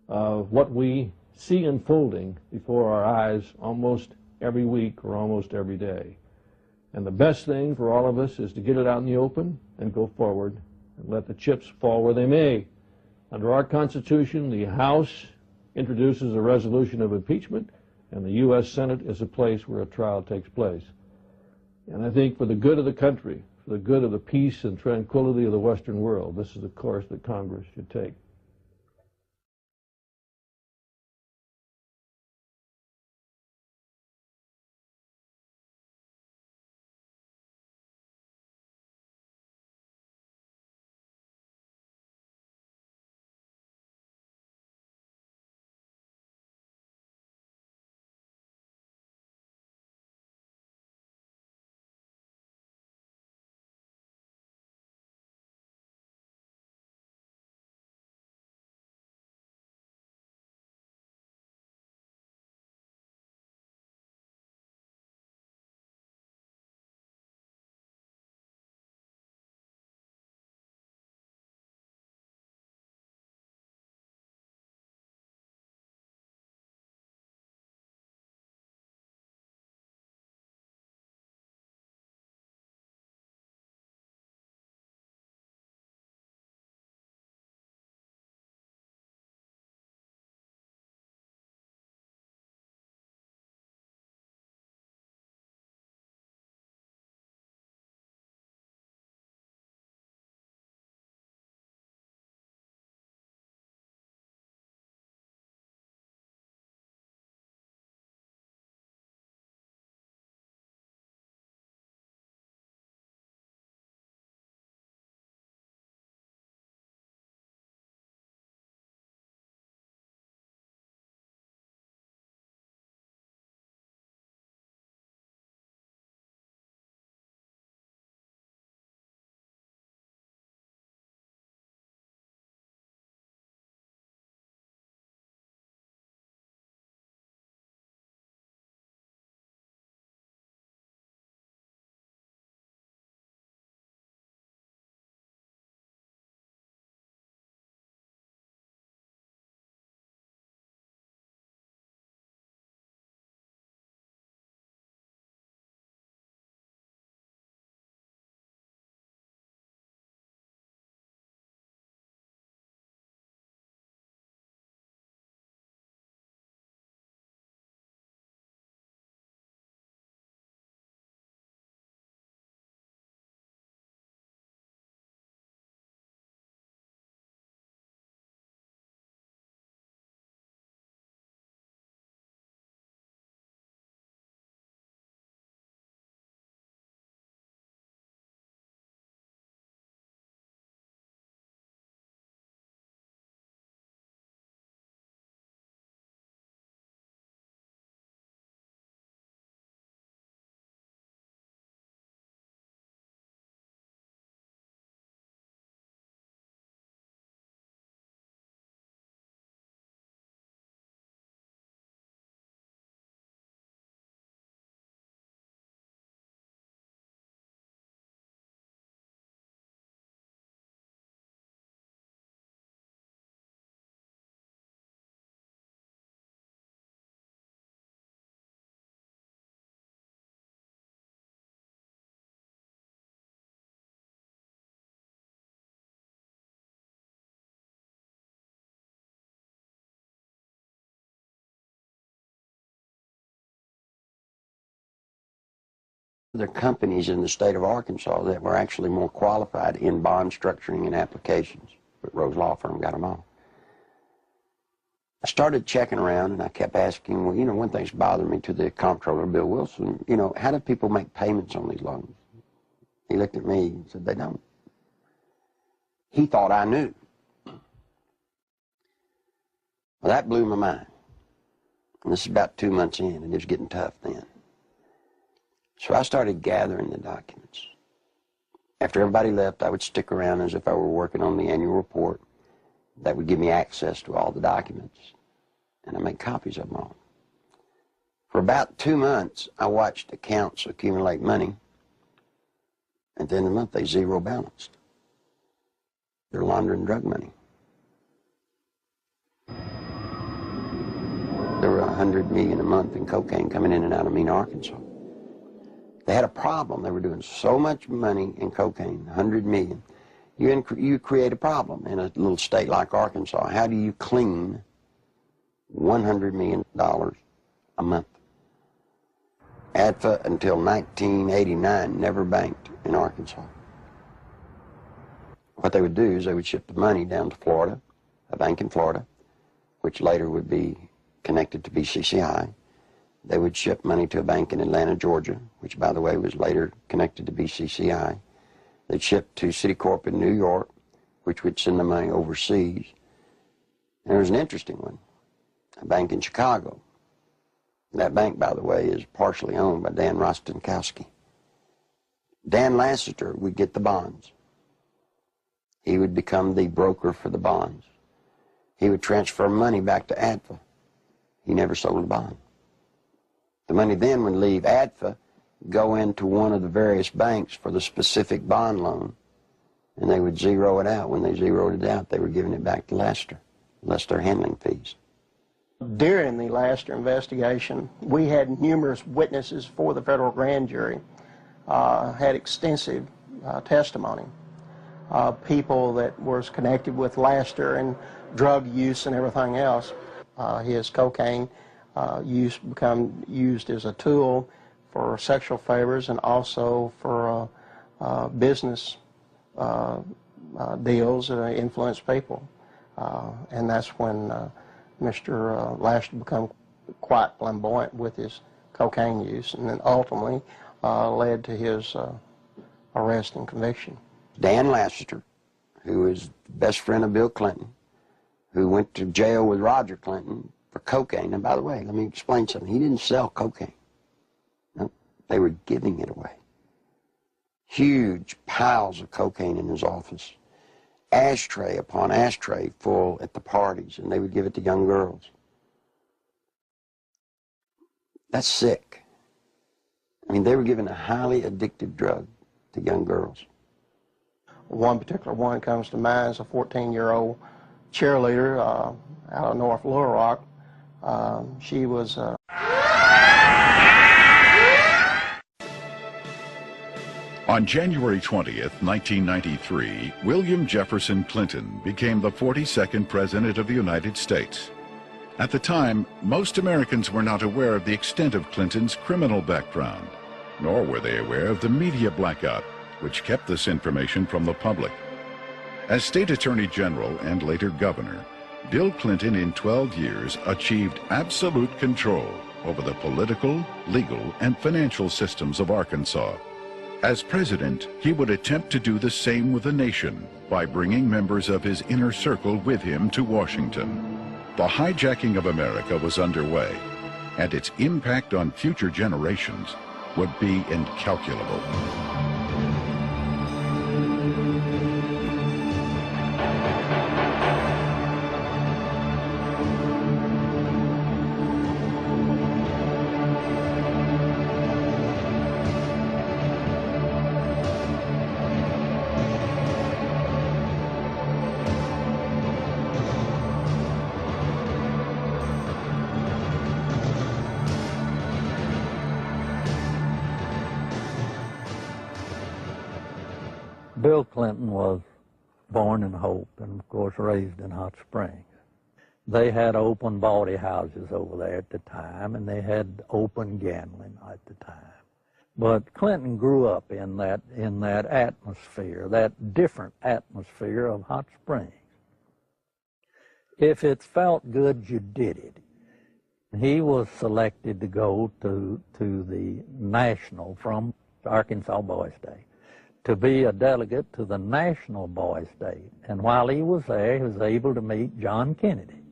of what we see unfolding before our eyes almost every week or almost every day. And the best thing for all of us is to get it out in the open and go forward and let the chips fall where they may. Under our Constitution, the House introduces a resolution of impeachment, and the U.S. Senate is a place where a trial takes place. And I think for the good of the country, for the good of the peace and tranquility of the Western world, this is the course that Congress should take. There are companies in the state of Arkansas that were actually more qualified in bond structuring and applications, but Rose Law Firm got them all. I started checking around, and I kept asking, well, you know, one thing's bothering me to the comptroller, Bill Wilson, you know, how do people make payments on these loans? He looked at me and said, they don't. He thought I knew. Well, that blew my mind. And this is about 2 months in, and it was getting tough then. So I started gathering the documents. After everybody left, I would stick around as if I were working on the annual report. That would give me access to all the documents, and I made copies of them all. For about 2 months, I watched accounts accumulate money. At the end of the month, they zero balanced. They're laundering drug money. There were $100 million a month in cocaine coming in and out of Mena, Arkansas. They had a problem. They were doing so much money in cocaine, $100 million. You create a problem in a little state like Arkansas. How do you clean $100 million a month? ADFA until 1989 never banked in Arkansas. What they would do is they would ship the money down to Florida, a bank in Florida, which later would be connected to BCCI. They would ship money to a bank in Atlanta, Georgia, which, by the way, was later connected to BCCI. They'd ship to Citicorp in New York, which would send the money overseas. And there was an interesting one, a bank in Chicago. That bank, by the way, is partially owned by Dan Rostenkowski. Dan Lassiter would get the bonds. He would become the broker for the bonds. He would transfer money back to ADFA. He never sold a bond. The money then would leave ADFA, go into one of the various banks for the specific bond loan, and they would zero it out. When they zeroed it out, they were giving it back to Lassiter, less their handling fees. During the Lassiter investigation, we had numerous witnesses for the federal grand jury, had extensive testimony. People that was connected with Lassiter and drug use and everything else. His cocaine use become used as a tool for sexual favors and also for business deals that influence people. And that's when Mr. Lassiter became quite flamboyant with his cocaine use, and then ultimately led to his arrest and conviction. Dan Lassiter, who is the best friend of Bill Clinton, who went to jail with Roger Clinton for cocaine. And by the way, let me explain something. He didn't sell cocaine. No, they were giving it away. Huge piles of cocaine in his office. Ashtray upon ashtray full at the parties, and they would give it to young girls. That's sick. I mean, they were giving a highly addictive drug to young girls. One particular one comes to mind is a 14-year-old cheerleader out of North Little Rock. She was... On January 20th, 1993, William Jefferson Clinton became the 42nd President of the United States. At the time, most Americans were not aware of the extent of Clinton's criminal background, nor were they aware of the media blackout, which kept this information from the public. As State Attorney General and later Governor, Bill Clinton in 12 years achieved absolute control over the political, legal, and financial systems of Arkansas. As president, he would attempt to do the same with the nation by bringing members of his inner circle with him to Washington. The hijacking of America was underway, and its impact on future generations would be incalculable. Bill Clinton was born in Hope and, of course, raised in Hot Springs. They had open bawdy houses over there at the time, and they had open gambling at the time. But Clinton grew up in that atmosphere, that different atmosphere of Hot Springs. If it felt good, you did it. He was selected to go to the national, from Arkansas Boys Day, to be a delegate to the National Boys Day. And while he was there, he was able to meet John Kennedy.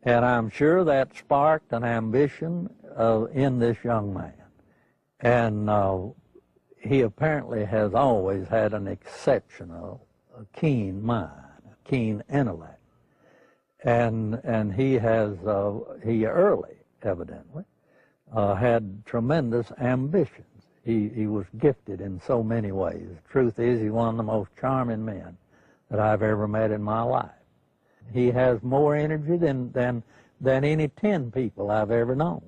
And I'm sure that sparked an ambition in this young man. And he apparently has always had an exceptional, keen mind, a keen intellect. And he early, evidently, had tremendous ambitions. He was gifted in so many ways. The truth is, he's one of the most charming men that I've ever met in my life. He has more energy than any 10 people I've ever known.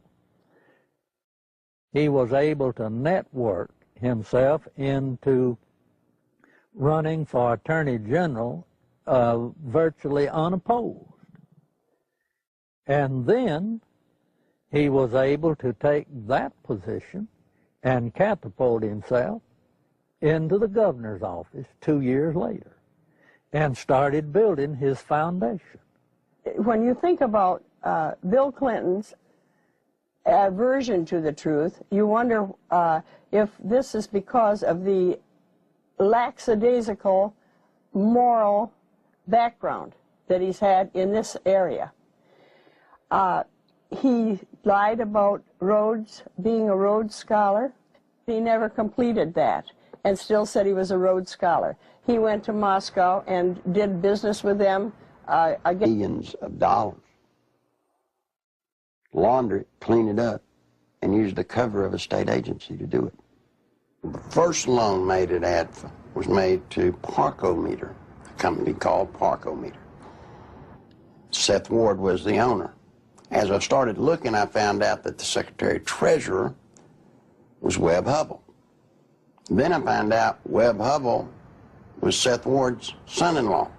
He was able to network himself into running for Attorney General virtually unopposed. And then he was able to take that position and catapult himself into the governor's office 2 years later and started building his foundation. When you think about Bill Clinton's aversion to the truth, you wonder if this is because of the lackadaisical moral background that he's had in this area. He lied about Rhodes, being a Rhodes Scholar. He never completed that and still said he was a Rhodes Scholar. He went to Moscow and did business with them. Millions of dollars. Launder it, clean it up, and use the cover of a state agency to do it. The first loan made at ADFA was made to Parkometer, a company called Parkometer. Seth Ward was the owner. As I started looking, I found out that the Secretary-Treasurer was Webb Hubbell. Then I found out Webb Hubbell was Seth Ward's son-in-law.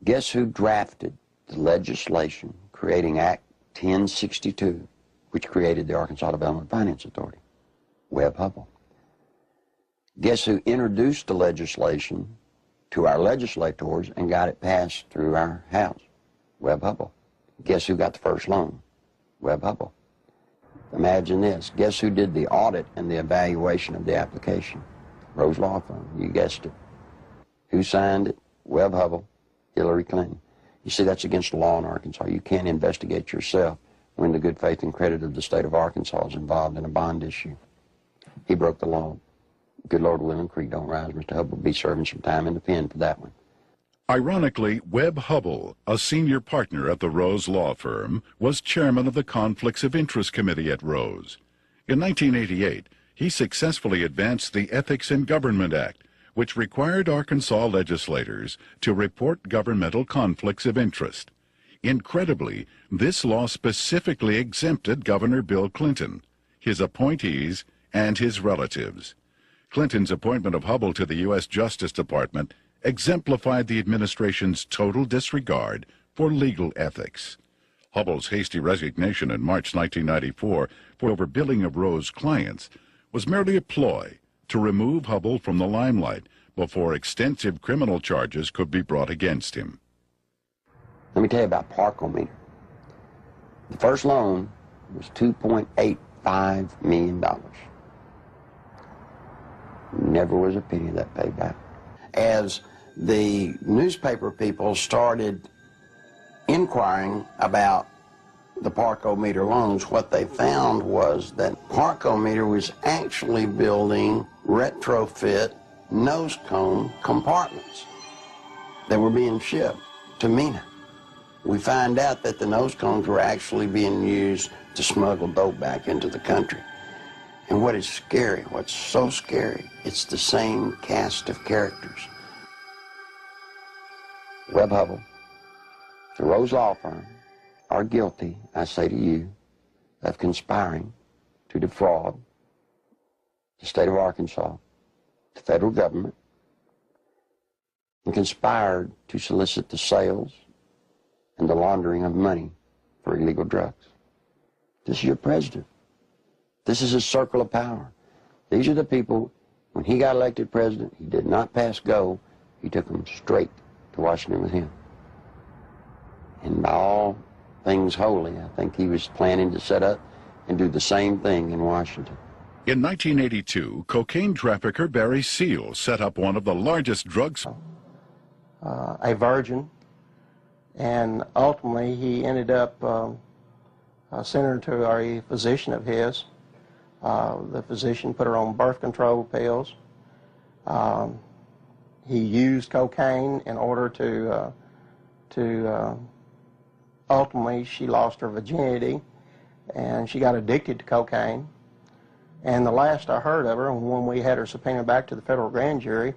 Guess who drafted the legislation creating Act 1062, which created the Arkansas Development Finance Authority? Webb Hubbell. Guess who introduced the legislation to our legislators and got it passed through our House? Webb Hubbell. Guess who got the first loan? Webb Hubbell. Imagine this. Guess who did the audit and the evaluation of the application? Rose Law Firm. You guessed it. Who signed it? Webb Hubbell, Hillary Clinton. You see, that's against the law in Arkansas. You can't investigate yourself when the good faith and credit of the state of Arkansas is involved in a bond issue. He broke the law. Good Lord willing, creek don't rise. Mr. Hubbell will be serving some time in the pen for that one. Ironically, Webb Hubbell, a senior partner at the Rose Law Firm, was chairman of the Conflicts of Interest Committee at Rose. In 1988, he successfully advanced the Ethics in Government Act, which required Arkansas legislators to report governmental conflicts of interest. Incredibly, this law specifically exempted Governor Bill Clinton, his appointees, and his relatives. Clinton's appointment of Hubbell to the U.S. Justice Department exemplified the administration's total disregard for legal ethics. Hubbell's hasty resignation in March 1994 for overbilling of Rose clients was merely a ploy to remove Hubbell from the limelight before extensive criminal charges could be brought against him. Let me tell you about Parkometer. The first loan was $2.85 million. Never was a penny of that paid back. As the newspaper people started inquiring about the Parkometer loans, what they found was that Parkometer was actually building retrofit nose cone compartments that were being shipped to MENA. We find out that the nose cones were actually being used to smuggle dope back into the country. And what is scary, what's so scary, it's the same cast of characters. Webb Hubbell, the Rose Law Firm, are guilty, I say to you, of conspiring to defraud the state of Arkansas, the federal government, and conspired to solicit the sales and the laundering of money for illegal drugs. This is your president. This is his circle of power. These are the people, when he got elected president, he did not pass go. He took them straight to Washington with him. And by all things holy, I think he was planning to set up and do the same thing in Washington. In 1982, cocaine trafficker Barry Seal set up one of the largest drugs. A virgin, and ultimately he ended up sending her to a physician of his. The physician put her on birth control pills. He used cocaine in order to ultimately she lost her virginity, and she got addicted to cocaine. And the last I heard of her, when we had her subpoenaed back to the federal grand jury,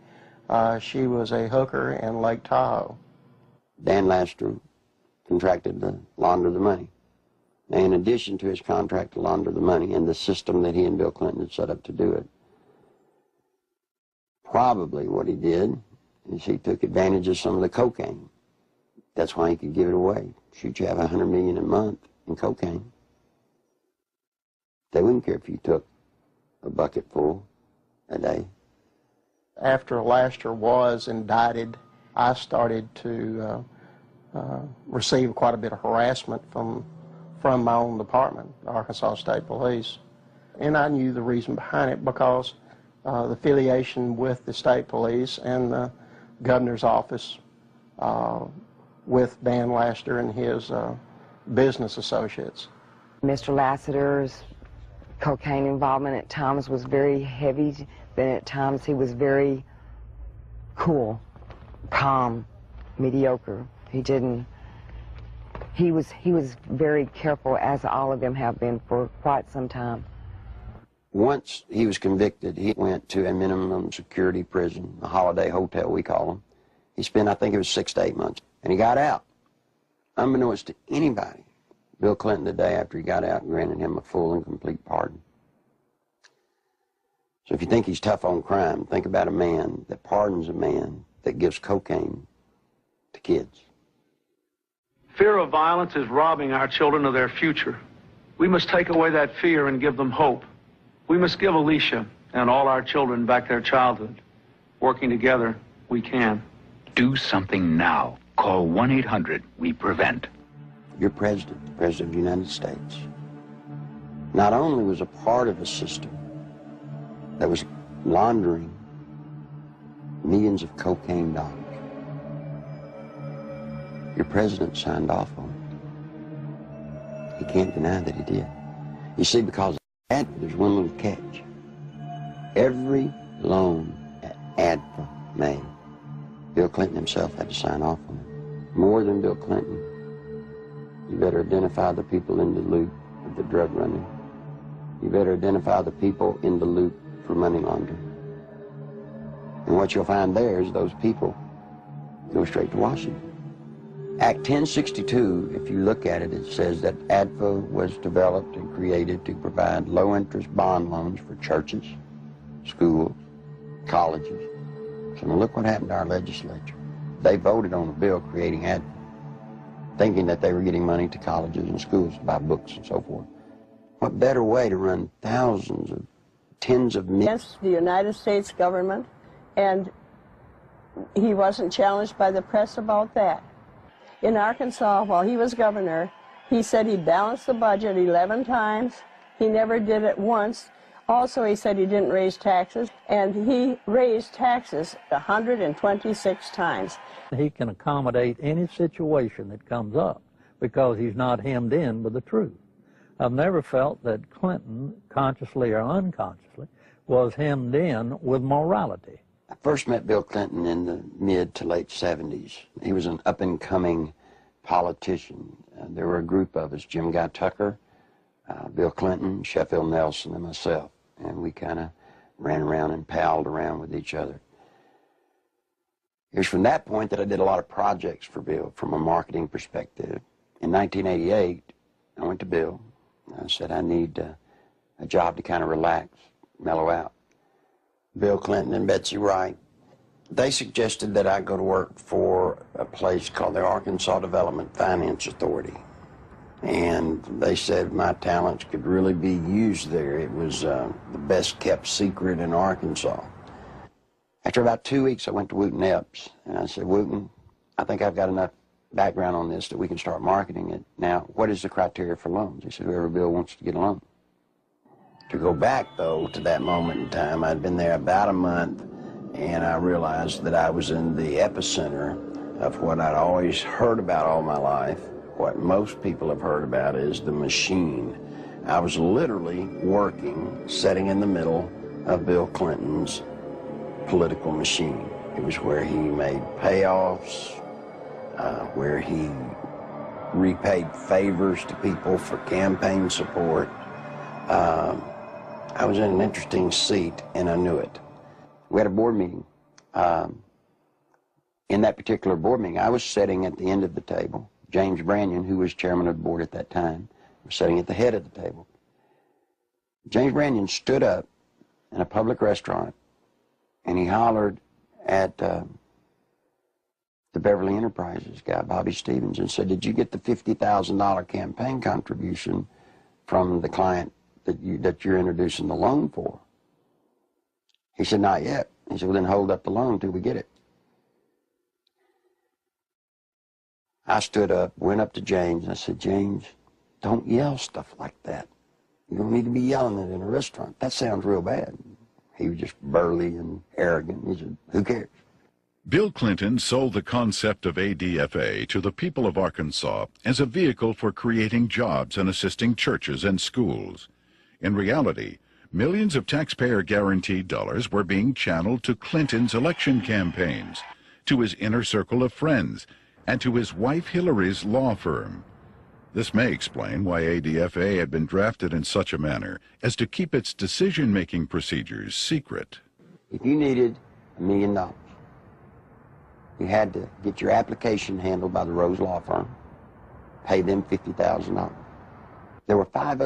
she was a hooker in Lake Tahoe. Dan Laster contracted to launder the money. Now, in addition to his contract to launder the money and the system that he and Bill Clinton had set up to do it, probably what he did is he took advantage of some of the cocaine. That's why he could give it away. Shoot, you have $100 million a month in cocaine. They wouldn't care if you took a bucket full a day. After Laster was indicted, I started to receive quite a bit of harassment from my own department, the Arkansas State Police. And I knew the reason behind it because the affiliation with the state police and the governor's office with Dan Laster and his business associates. Mr. Lassiter's cocaine involvement at times was very heavy, then at times he was very cool, calm, mediocre. He was very careful, as all of them have been for quite some time. Once he was convicted, he went to a minimum security prison, a holiday hotel we call them. He spent, I think it was 6 to 8 months, and he got out. Unbeknownst to anybody, Bill Clinton, the day after he got out, granted him a full and complete pardon. So if you think he's tough on crime, think about a man that pardons a man that gives cocaine to kids. Fear of violence is robbing our children of their future. We must take away that fear and give them hope. We must give Alicia and all our children back their childhood. Working together, we can. Do something now. Call 1-800-WE-PREVENT. Your president, the President of the United States, not only was a part of a system that was laundering millions of cocaine dollars, your president signed off on it. He can't deny that he did. You see, because there's one little catch. Every loan that ADFA made, Bill Clinton himself had to sign off on it. More than Bill Clinton, you better identify the people in the loop of the drug running. You better identify the people in the loop for money laundering. And what you'll find there is those people go straight to Washington. Act 1062, if you look at it, it says that ADFA was developed and created to provide low-interest bond loans for churches, schools, colleges. So now look what happened to our legislature. They voted on a bill creating ADFA, thinking that they were getting money to colleges and schools to buy books and so forth. What better way to run thousands of, tens of millions? Against the United States government, and he wasn't challenged by the press about that. In Arkansas, while he was governor, he said he balanced the budget 11 times. He never did it once. Also, he said he didn't raise taxes, and he raised taxes 126 times. He can accommodate any situation that comes up because he's not hemmed in with the truth. I've never felt that Clinton, consciously or unconsciously, was hemmed in with morality. I first met Bill Clinton in the mid to late 70s. He was an up-and-coming politician. There were a group of us, Jim Guy Tucker, Bill Clinton, Sheffield Nelson, and myself. And we kind of ran around and palled around with each other. It was from that point that I did a lot of projects for Bill from a marketing perspective. In 1988, I went to Bill. I said, I need a job to kind of relax, mellow out. Bill Clinton and Betsy Wright, they suggested that I go to work for a place called the Arkansas Development Finance Authority. And they said my talents could really be used there. It was the best kept secret in Arkansas. After about 2 weeks, I went to Wooten Epps, and I said, Wooten, I think I've got enough background on this that we can start marketing it. Now, what is the criteria for loans? He said, whoever Bill wants to get a loan. To go back, though, to that moment in time, I'd been there about a month, and I realized that I was in the epicenter of what I'd always heard about all my life. What most people have heard about is the machine. I was literally working, sitting in the middle of Bill Clinton's political machine. It was where he made payoffs, where he repaid favors to people for campaign support. I was in an interesting seat, and I knew it. We had a board meeting. In that particular board meeting, I was sitting at the end of the table. James Branyon, who was chairman of the board at that time, was sitting at the head of the table. James Branyon stood up in a public restaurant, and he hollered at the Beverly Enterprises guy, Bobby Stevens, and said, did you get the $50,000 campaign contribution from the client that you're introducing the loan for? He said, not yet. He said, well, then hold up the loan till we get it. I stood up, went up to James, and I said, James, don't yell stuff like that. You don't need to be yelling it in a restaurant. That sounds real bad. He was just burly and arrogant. He said, who cares? Bill Clinton sold the concept of ADFA to the people of Arkansas as a vehicle for creating jobs and assisting churches and schools. In reality, millions of taxpayer-guaranteed dollars were being channeled to Clinton's election campaigns, to his inner circle of friends, and to his wife Hillary's law firm. This may explain why ADFA had been drafted in such a manner as to keep its decision-making procedures secret. If you needed $1 million, you had to get your application handled by the Rose Law Firm, pay them $50,000. There were 5